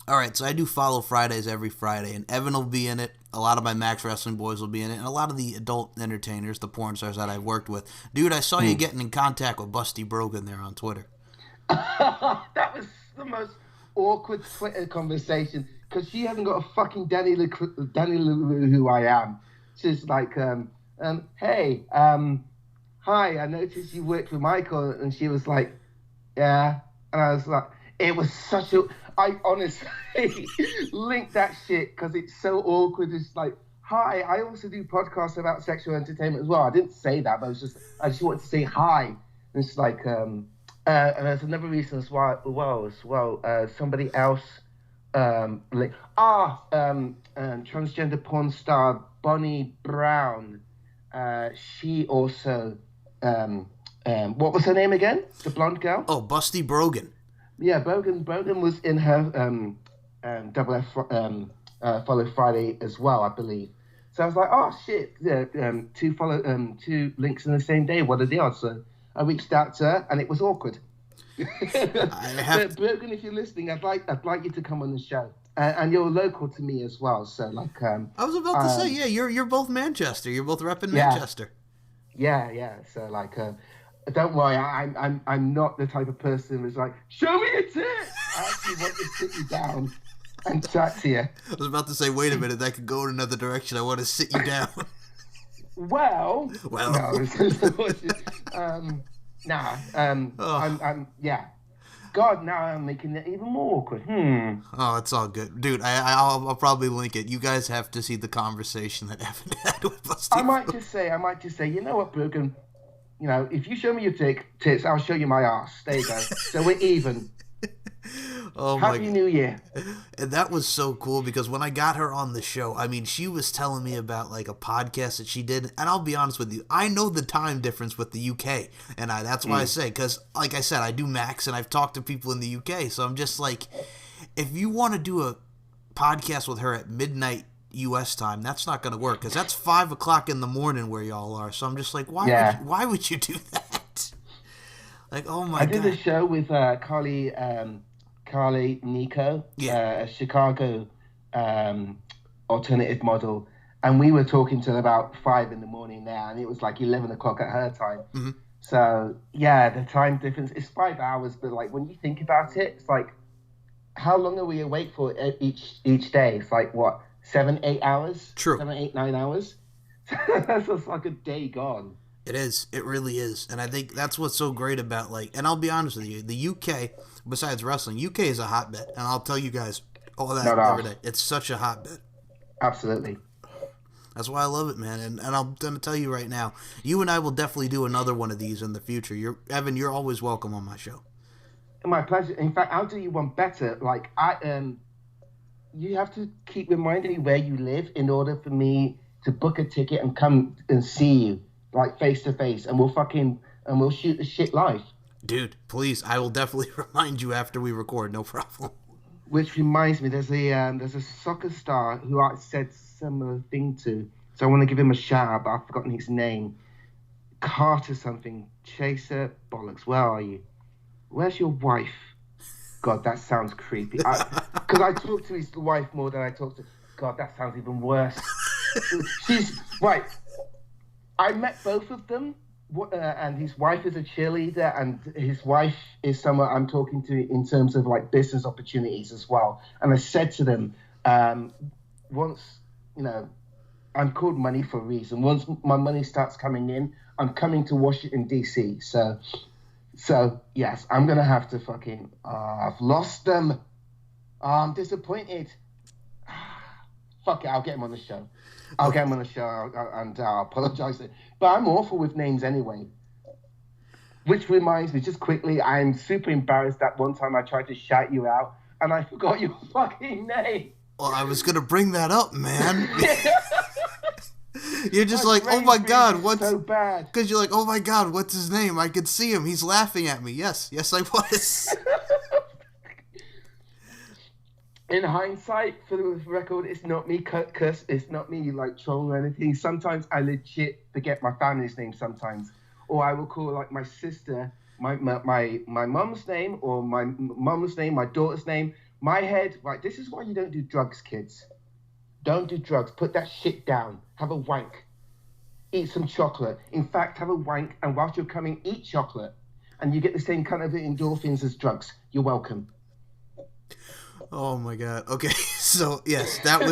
all right, so I do follow Fridays every Friday, and Evan will be in it. A lot of my Max Wrestling boys will be in it, and a lot of the adult entertainers, the porn stars that I've worked with. Dude, I saw you getting in contact with Busty Brogan there on Twitter. That was the most awkward Twitter conversation because she hasn't got a fucking Danny LaRue who I am. She's like, hey, hi, I noticed you worked with Michael, and she was like, yeah, and I was like, it was such a, I honestly linked that shit because it's so awkward. It's like, hi, I also do podcasts about sexual entertainment as well. I didn't say that, but I just wanted to say hi. And it's like, and there's another reason as well, somebody else, transgender porn star Bonnie Brown, she also, what was her name again? The blonde girl? Oh, Busty Brogan. Yeah, Brogan was in her Double F Follow Friday as well, I believe. So I was like, oh shit, two links in the same day. What are the odds? So I reached out to her, and it was awkward. But Brogan, if you're listening, I'd like you to come on the show. And you're local to me as well, so like. I was about to say, yeah, you're both Manchester. You're both repping Manchester. Yeah. So like, don't worry, I'm not the type of person who's like, show me a tit. I actually want to sit you down and chat to you. I was about to say, wait a minute, that could go in another direction. I want to sit you down. Well. No. I'm yeah. God, now I'm making it even more awkward. Oh, it's all good. Dude, I'll probably link it. You guys have to see the conversation that Evan had with Busty. I might just say, you know what, Brogan? You know, if you show me your tits, I'll show you my ass. There you go. So we're even. Oh my Happy New Year. And that was so cool because when I got her on the show, I mean, she was telling me about like a podcast that she did. And I'll be honest with you, I know the time difference with the UK. And that's why I say, because like I said, I do Max and I've talked to people in the UK. So I'm just like, if you want to do a podcast with her at midnight U.S. time, that's not going to work because that's 5 o'clock in the morning where y'all are. So I'm just like, why would you do that? Like, oh my God. I did a show with Carly Nico, a Chicago alternative model, and we were talking till about 5 in the morning there, and it was like 11 o'clock at her time. Mm-hmm. So yeah, the time difference is 5 hours, but like when you think about it, it's like how long are we awake for each day? It's like what, 7-8 hours? True. 7, 8, 9 hours. That's just like a day gone. It is. It really is. And I think that's what's so great about, like, and I'll be honest with you, the UK, besides wrestling, UK is a hotbed. And I'll tell you guys all that every day. It's such a hotbed. Absolutely. That's why I love it, man. And I'm going to tell you right now, you and I will definitely do another one of these in the future. Evan, you're always welcome on my show. My pleasure. In fact, I'll do you one better. Like, you have to keep reminding me where you live in order for me to book a ticket and come and see you, like face to face, and we'll shoot the shit live. Dude, please, I will definitely remind you after we record. No problem. Which reminds me, there's a soccer star who I said similar thing to, so I want to give him a shout out, but I've forgotten his name. Carter something, Chaser bollocks. Where are you? Where's your wife? God, that sounds creepy. Because I talk to his wife more than I talk to. God, that sounds even worse. She's right. I met both of them, and his wife is a cheerleader, and his wife is someone I'm talking to in terms of like business opportunities as well. And I said to them, once, I'm called money for a reason. Once my money starts coming in, I'm coming to Washington, D.C. So yes, I'm going to have to fucking, I've lost them. I'm disappointed. Fuck it, I'll get him on the show. And I'll apologize. But I'm awful with names anyway. Which reminds me, just quickly, I'm super embarrassed that one time I tried to shout you out and I forgot your fucking name. Well, I was going to bring that up, man. You're just like, oh my God, what's so bad? Because you're like, oh my God, what's his name? I could see him. He's laughing at me. Yes, I was. In hindsight, for the record, it's not me, Curse. It's not me, like, trolling or anything. Sometimes I legit forget my family's name sometimes. Or I will call, like, my sister, my mum's name, or my mum's name, my daughter's name. My head, right, this is why you don't do drugs, kids. Don't do drugs. Put that shit down. Have a wank. Eat some chocolate. In fact, have a wank, and whilst you're coming, eat chocolate. And you get the same kind of endorphins as drugs. You're welcome. Oh my God. Okay, so yes, that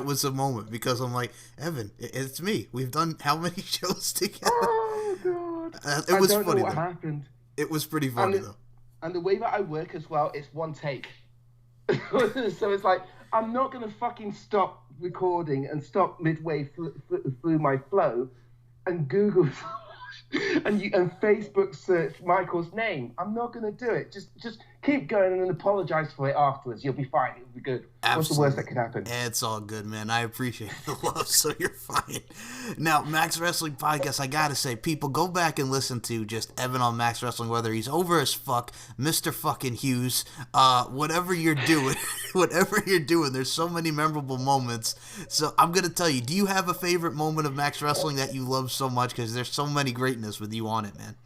was a moment because I'm like, Evan, it's me. We've done how many shows together? Oh God! It was I don't funny. know what though. happened. It was pretty funny though. And the way that I work as well, it's one take. So it's like I'm not gonna fucking stop recording and stop midway through my flow, and Google. And Facebook search Michael's name. I'm not going to do it. Just keep going and then apologize for it afterwards. You'll be fine. It'll be good. Absolutely. What's the worst that could happen? It's all good, man. I appreciate the love, so you're fine. Now, Max Wrestling Podcast, I gotta say, people, go back and listen to just Evan on Max Wrestling, whether he's over as fuck, Mr. fucking Hughes, whatever you're doing, there's so many memorable moments. So I'm gonna tell you, do you have a favorite moment of Max Wrestling that you love so much? Because there's so many greatness with you on it, man.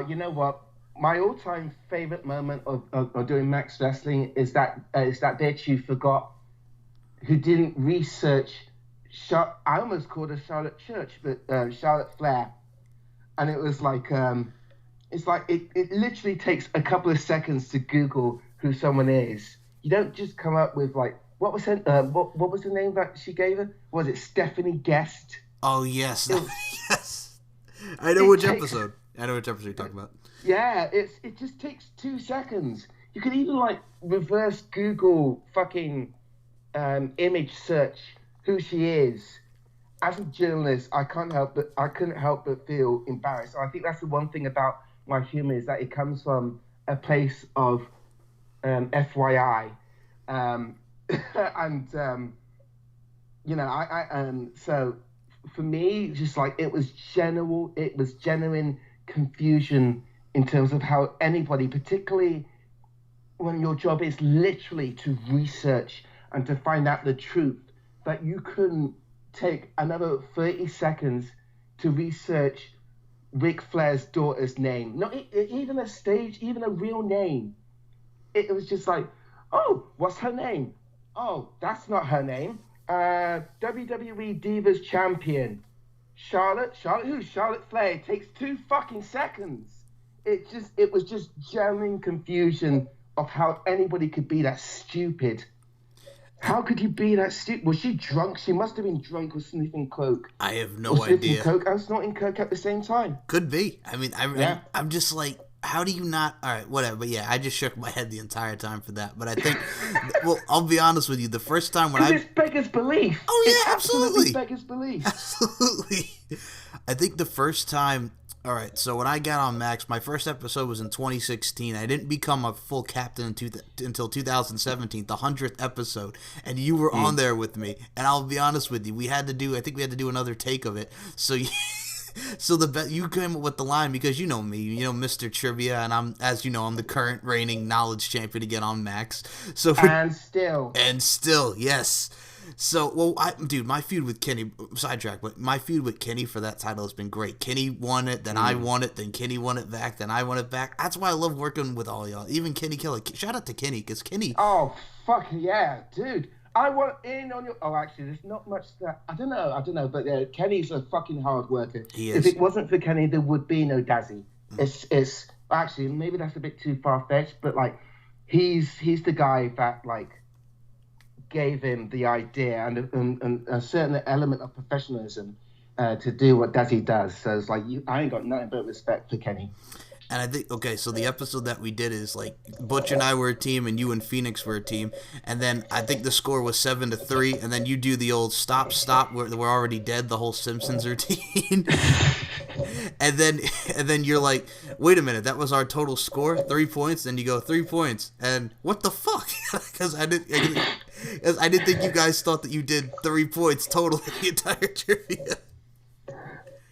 You know what? My all-time favorite moment of doing Max Wrestling is that bitch you forgot, who didn't research. I almost called her Charlotte Church, but Charlotte Flair, and it was like it's like it literally takes a couple of seconds to Google who someone is. You don't just come up with like what was her what was the name that she gave her? Was it Stephanie Guest? Oh yes, yes. I know which episode you're talking about. Yeah, it just takes 2 seconds. You could even like reverse Google fucking image search who she is. As a journalist, I couldn't help but feel embarrassed. I think that's the one thing about my humor is that it comes from a place of FYI, and so for me, just like it was genuine confusion in terms of how anybody, particularly when your job is literally to research and to find out the truth, that you couldn't take another 30 seconds to research Ric Flair's daughter's name. Not even even a real name. It was just like, oh, what's her name? Oh, that's not her name. WWE Divas Champion. Charlotte who? Charlotte Flair. It takes 2 fucking seconds. It was just genuine confusion of how anybody could be that stupid. How could you be that stupid? Was she drunk? She must have been drunk or sniffing coke. I have no idea. Coke and snorting coke at the same time. Could be. I mean, I'm just like, how do you not? All right, whatever. But yeah, I just shook my head the entire time for that. But I think, well, I'll be honest with you. The first time when it's beggars belief. Oh yeah, absolutely. Beggars belief. Absolutely. I think the first time All right, so when I got on Max, my first episode was in 2016. I didn't become a full captain until 2017, the 100th episode, and you were on there with me. And I'll be honest with you, I think we had to do another take of it. So you came up with the line because you know me, Mr. Trivia, and as you know, I'm the current reigning knowledge champion to get on Max. So and still, yes. So, well, my feud with Kenny, sidetrack, but my feud with Kenny for that title has been great. Kenny won it, then I won it, then Kenny won it back, then I won it back. That's why I love working with all y'all. Even Kenny Killer. Shout out to Kenny, because Kenny... Oh, fuck yeah, dude. I want in on your... Oh, actually, there's not much that... I don't know, but Kenny's a fucking hard worker. He is. If it wasn't for Kenny, there would be no Dazzy. It's... Actually, maybe that's a bit too far-fetched, but, like, he's the guy that, like, gave him the idea and a certain element of professionalism to do what Dazzy does. So it's like, I ain't got nothing but respect for Kenny. And I think, okay, so the episode that we did is like Butch and I were a team and you and Phoenix were a team. And then I think the score was 7-3. And then you do the old stop, we're already dead, the whole Simpsons routine. and then you're like, wait a minute, that was our total score, 3 points. Then you go 3 points. And what the fuck? Because I didn't think you guys thought that you did 3 points total in the entire trivia.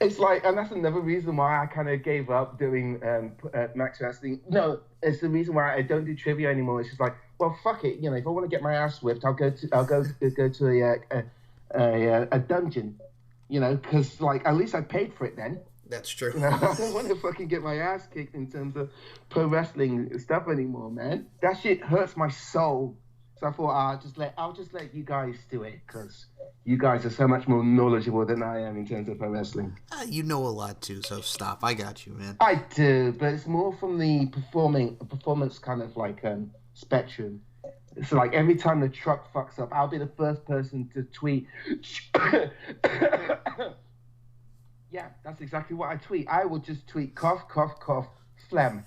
It's like, and that's another reason why I kind of gave up doing Max Wrestling. No, it's the reason why I don't do trivia anymore. It's just like, well, fuck it. If I want to get my ass whipped, I'll go to a dungeon. Because like at least I paid for it then. That's true. I don't want to fucking get my ass kicked in terms of pro wrestling stuff anymore, man. That shit hurts my soul. So I thought I'll just let you guys do it because you guys are so much more knowledgeable than I am in terms of pro wrestling. You know a lot too, so stop. I got you, man. I do, but it's more from the performance kind of like spectrum. So like every time the truck fucks up, I'll be the first person to tweet. Yeah, that's exactly what I tweet. I will just tweet cough, cough, cough, phlegm.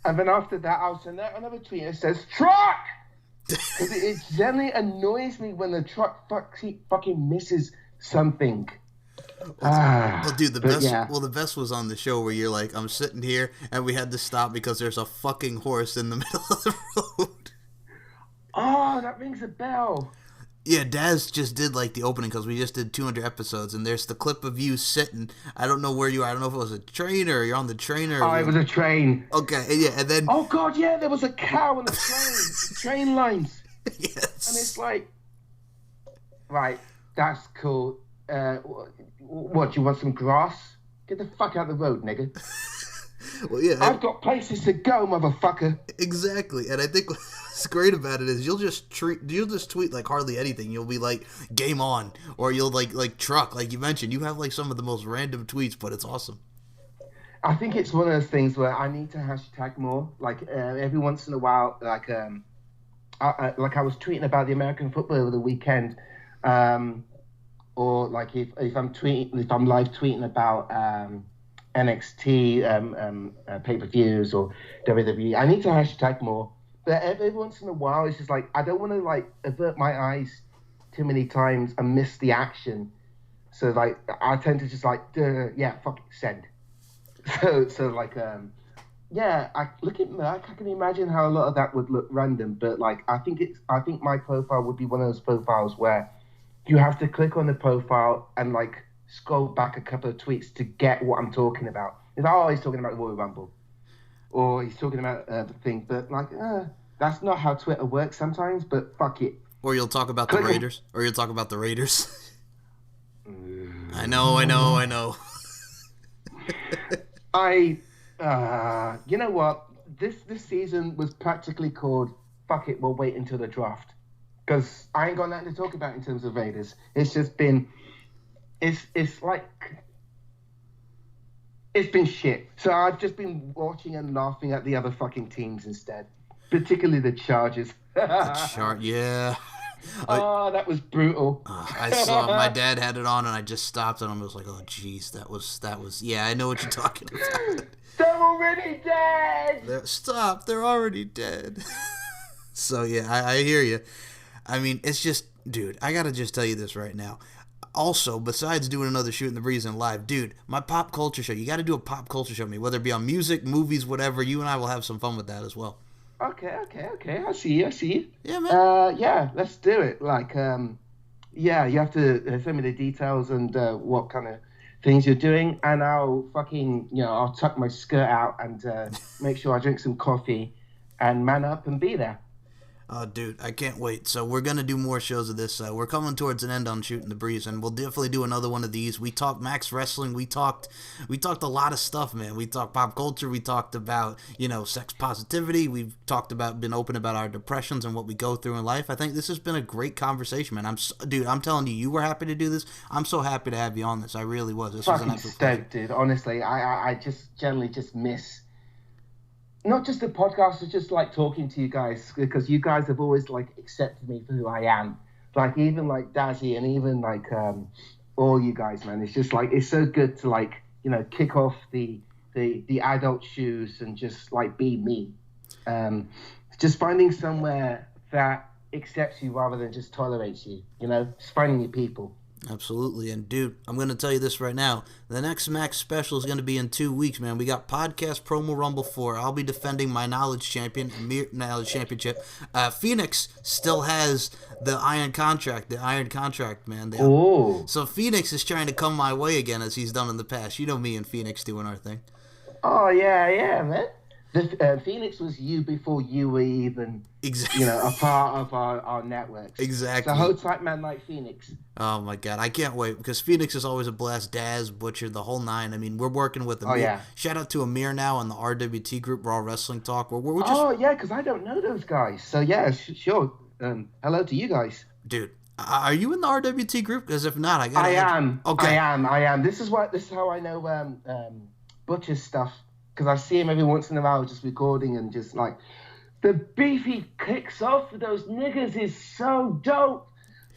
And then after that, I'll send out another tweet that says truck! Because it generally annoys me when the truck fucking misses something. Well, dude, the best was on the show where you're like, I'm sitting here and we had to stop because there's a fucking horse in the middle of the road. Oh, that rings a bell. Yeah, Daz just did like the opening because we just did 200 episodes, and there's the clip of you sitting. I don't know where you are. I don't know if it was a train or you're on the train or. Oh, it was a train. Okay, yeah, and then. Oh God, yeah, there was a cow on the train lines. Yes. And it's like, right, that's cool. What? You want some grass? Get the fuck out of the road, nigga. Well, yeah. I've got places to go, motherfucker. Exactly, and I think what's great about it is you'll just tweet like hardly anything. You'll be like game on, or you'll like truck, like you mentioned. You have like some of the most random tweets, but it's awesome. I think it's one of those things where I need to hashtag more. Like every once in a while, like I was tweeting about the American football over the weekend, or like if I'm live tweeting about NXT pay-per-views or WWE, I need to hashtag more. But every once in a while, it's just like I don't want to like avert my eyes too many times and miss the action. So like I tend to just like fuck it, send. So like I look at Merc. I can imagine how a lot of that would look random, but like I think my profile would be one of those profiles where you have to click on the profile and like scroll back a couple of tweets to get what I'm talking about. It's like, he's talking about the Royal Rumble, or he's talking about the thing, but like that's not how Twitter works sometimes. But fuck it. Or you'll talk about the Raiders. Or you'll talk about the Raiders. I know. You know what? This season was practically called "Fuck it, we'll wait until the draft," because I ain't got nothing to talk about in terms of Raiders. It's just been, it's been shit. So I've just been watching and laughing at the other fucking teams instead, particularly the Chargers. Yeah. That was brutal. I saw my dad had it on, and I just stopped, and I was like, "Oh, jeez, that was." Yeah, I know what you're talking about. They're already dead. Stop! They're already dead. So yeah, I hear you. I mean, it's just, dude, I gotta just tell you this right now. Also, besides doing another Shootin' the Breeze in live, dude, my pop culture show. You got to do a pop culture show with me, whether it be on music, movies, whatever. You and I will have some fun with that as well. Okay. I see you. Yeah, man. Yeah, let's do it. Like, yeah, you have to send me the details and what kind of things you're doing, and I'll I'll tuck my skirt out and make sure I drink some coffee and man up and be there. Oh, dude, I can't wait. So we're going to do more shows of this. We're coming towards an end on Shootin' the Breeze, and we'll definitely do another one of these. We talked Max Wrestling. We talked a lot of stuff, man. We talked pop culture. We talked about, sex positivity. We've been open about our depressions and what we go through in life. I think this has been a great conversation, man. I'm telling you, you were happy to do this. I'm so happy to have you on this. I really was. This was an Fucking stoked, dude. Honestly, I just generally just miss... not just the podcast, it's just like talking to you guys, because you guys have always like accepted me for who I am. Like even like Dazzy and even like all you guys, man. It's just like, it's so good to like, kick off the adult shoes and just like be me. Just finding somewhere that accepts you rather than just tolerates you, just finding your people. Absolutely. And dude, I'm going to tell you this right now. The next Max special is going to be in 2 weeks, man. We got Podcast Promo Rumble 4. I'll be defending my Knowledge Championship. Phoenix still has the iron contract, man. So Phoenix is trying to come my way again, as he's done in the past. You know me and Phoenix doing our thing. Oh, yeah, man. Phoenix was you before you were even, a part of our networks. Exactly. So hold tight, man, like Phoenix. Oh, my God. I can't wait, because Phoenix is always a blast. Daz, Butcher, the whole nine. I mean, we're working with Amir. Oh, yeah. Shout out to Amir now on the RWT group, Raw Wrestling Talk. We're just... Oh, yeah, because I don't know those guys. So, yeah, sure. Hello to you guys. Dude, are you in the RWT group? Because if not, I got to... I am. Okay. I am. This is how I know Butcher's stuff. Because I see him every once in a while just recording and just like, the beef he kicks off with those niggas is so dope.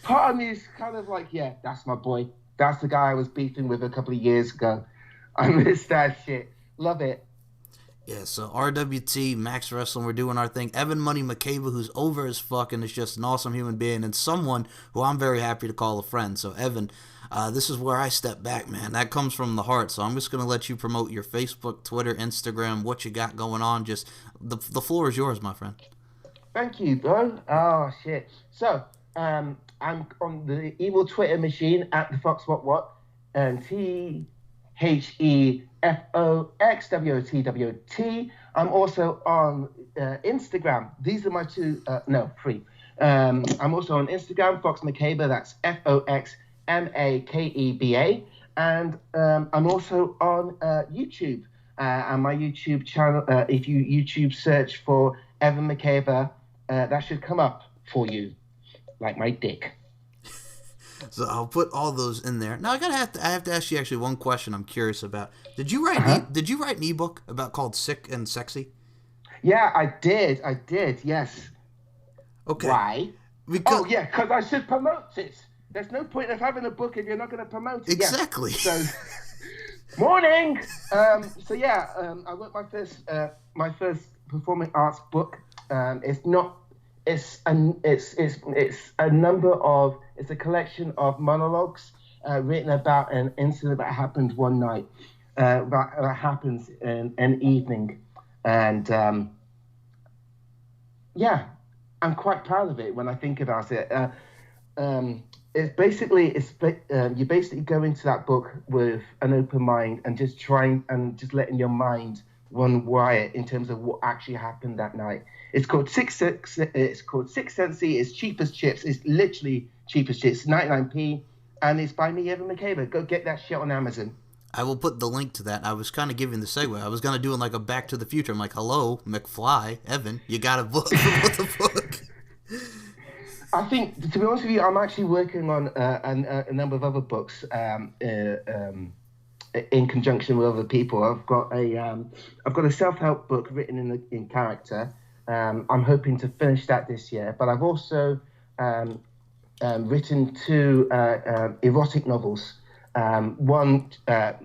Part of me is kind of like, yeah, that's my boy. That's the guy I was beefing with a couple of years ago. I miss that shit. Love it. Yeah, so RWT, Max Wrestling, we're doing our thing. Evan Money Makeba, who's over as fuck and is just an awesome human being and someone who I'm very happy to call a friend. So, Evan, this is where I step back, man. That comes from the heart. So I'm just going to let you promote your Facebook, Twitter, Instagram, what you got going on. Just the floor is yours, my friend. Thank you, bro. Oh, shit. So, I'm on the evil Twitter machine at the Fox What, and TheFoxWOTWOT. I'm also on Instagram. These are my two, free. I'm also on Instagram, Fox Makeba, that's FOXMAKEBA. And I'm also on YouTube. And my YouTube channel, if you YouTube search for Evan Makeba, that should come up for you, like my dick. So I'll put all those in there. Now I have to ask you actually one question I'm curious about. Did you write Did you write an ebook about called Sick and Sexy? Yeah, I did. Yes. Okay. Why? Because I should promote it. There's no point of having a book if you're not going to promote it. Exactly. Yeah. So morning. I wrote my first performing arts book. It's a collection of monologues written about an incident that happened one night, that happens in an evening. And I'm quite proud of it when I think about it. You basically go into that book with an open mind and just letting your mind run riot in terms of what actually happened that night. It's called Six Sensey. It's cheap as chips. It's literally cheap as chips. 99p, and it's by me, Evan Makeba. Go get that shit on Amazon. I will put the link to that. I was kind of giving the segue. I was going to do like a Back to the Future. I'm like, hello, McFly, Evan, you got a book. What the fuck? I think, to be honest with you, I'm actually working on a number of other books in conjunction with other people. I've got a self-help book written in character. I'm hoping to finish that this year. But I've also written two erotic novels. One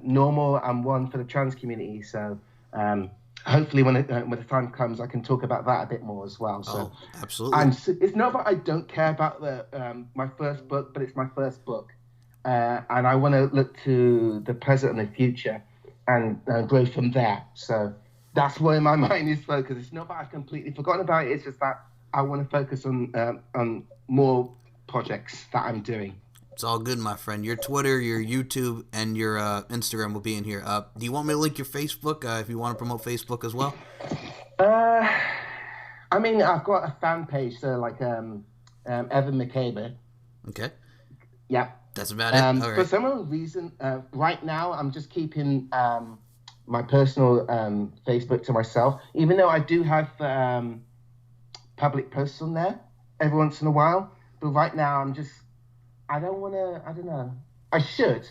normal and one for the trans community. So hopefully when the time comes, I can talk about that a bit more as well. So absolutely. And it's not that I don't care about my first book, but it's my first book. and I want to look to the present and the future and grow from there. So that's where my mind is focused. It's not that I've completely forgotten about it. It's just that I want to focus on more projects that I'm doing. It's all good, my friend. Your Twitter, your YouTube, and your Instagram will be in here. Do you want me to link your Facebook if you want to promote Facebook as well? I mean, I've got a fan page, so like Evan Makeba. Okay. Yeah. That's about it. All right. For some reason, right now, I'm just keeping my personal Facebook to myself, even though I do have public posts on there every once in a while. But right now, I don't want to, I don't know. I should.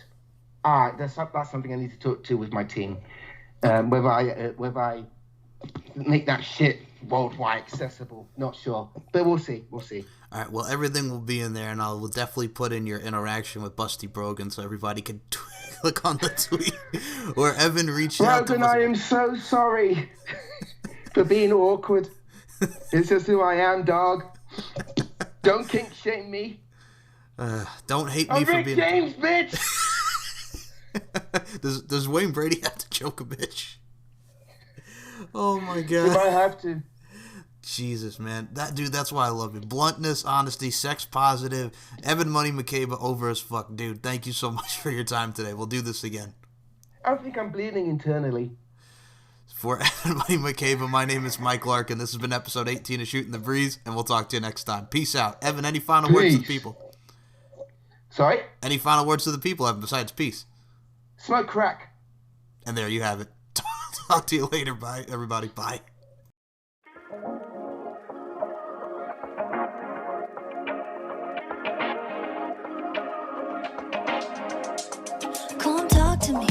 That's something I need to talk to with my team. Whether I make that shit worldwide accessible, not sure. But we'll see. All right, well, everything will be in there, and we'll definitely put in your interaction with Busty Brogan so everybody can click on the tweet where Evan reached out to us. Brogan, I am so sorry for being awkward. It's just who I am, dog. Don't kink shame me. Don't hate me for being... James, bitch! Does Wayne Brady have to choke a bitch? Oh, my God. If I have to. Jesus, man. That's why I love you. Bluntness, honesty, sex positive. Evan Money Makeba over as fuck. Dude, thank you so much for your time today. We'll do this again. I think I'm bleeding internally. For Evan Money Makeba, my name is Mike Larkin. This has been episode 18 of Shootin' the Breeze, and we'll talk to you next time. Peace out. Evan, any final words to the people? Sorry? Any final words to the people, Evan, besides peace? Smoke crack. And there you have it. Talk to you later. Bye, everybody. Bye. Come talk to me.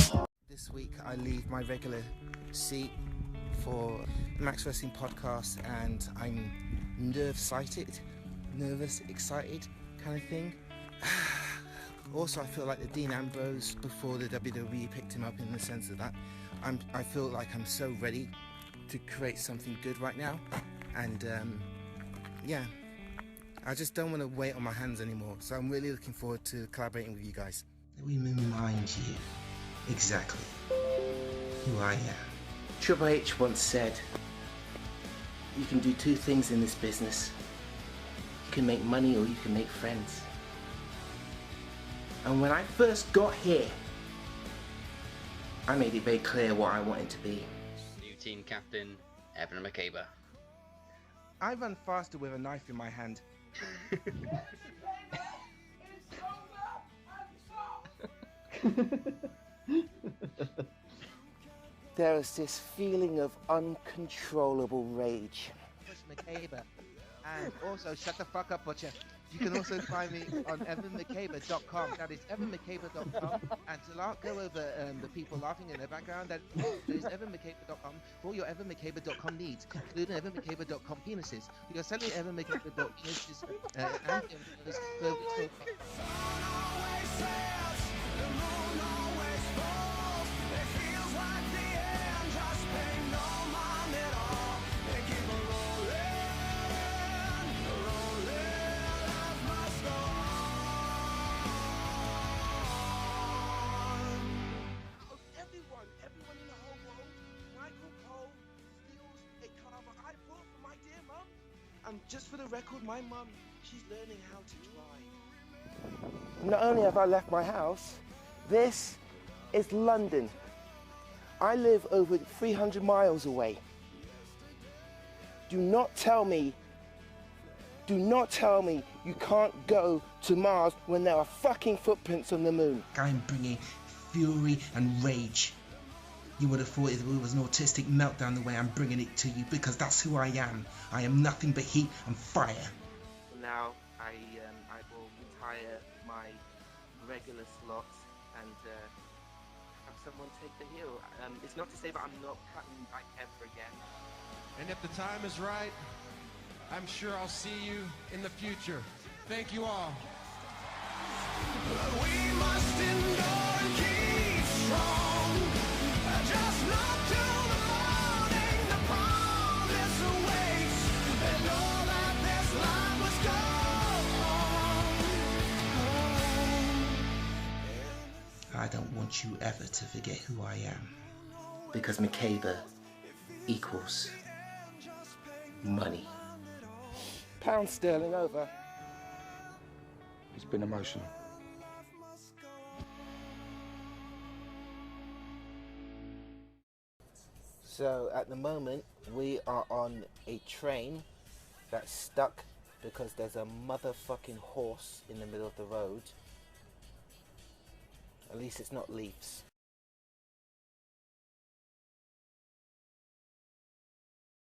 This week I leave my regular seat for Max Wrestling Podcast, and I'm nervous, excited kind of thing. Also, I feel like the Dean Ambrose before the WWE picked him up, in the sense of that I feel like I'm so ready to create something good right now, and yeah, I just don't want to wait on my hands anymore. So I'm really looking forward to collaborating with you guys. Let me remind you exactly who I am. Triple H once said, you can do two things in this business. You can make money or you can make friends. And when I first got here, I made it very clear what I wanted to be. New team captain, Evan Makeba. I run faster with a knife in my hand. There is this feeling of uncontrollable rage. Makeba. And also, shut the fuck up, Butcher. You can also find me on evanmakeba.com. That is evanmakeba.com. And to go over the people laughing in the background, that is evanmakeba.com for your evanmakeba.com needs, including evanmakeba.com penises. You are sending evanmakeba.com penises and everyone in the whole world, Michael Cole steals a car that I bought for my dear mum. And just for the record, my mum, she's learning how to drive. Not only have I left my house, this is London. I live over 300 miles away. Do not tell me you can't go to Mars when there are fucking footprints on the moon. I'm bringing fury and rage. You would have thought it was an autistic meltdown the way I'm bringing it to you, because that's who I am. I am nothing but heat and fire. Now I will retire my regular slots and have someone take the heel. It's not to say that I'm not cutting back ever again. And if the time is right, I'm sure I'll see you in the future. Thank you all. We must endure and keep strong. Just look to the morning, the promise awaits, and know that this life must go on. I don't want you ever to forget who I am. Because Makeba equals money. Pound sterling over. It's been emotional. So at the moment we are on a train that's stuck because there's a motherfucking horse in the middle of the road. At least it's not Leafs.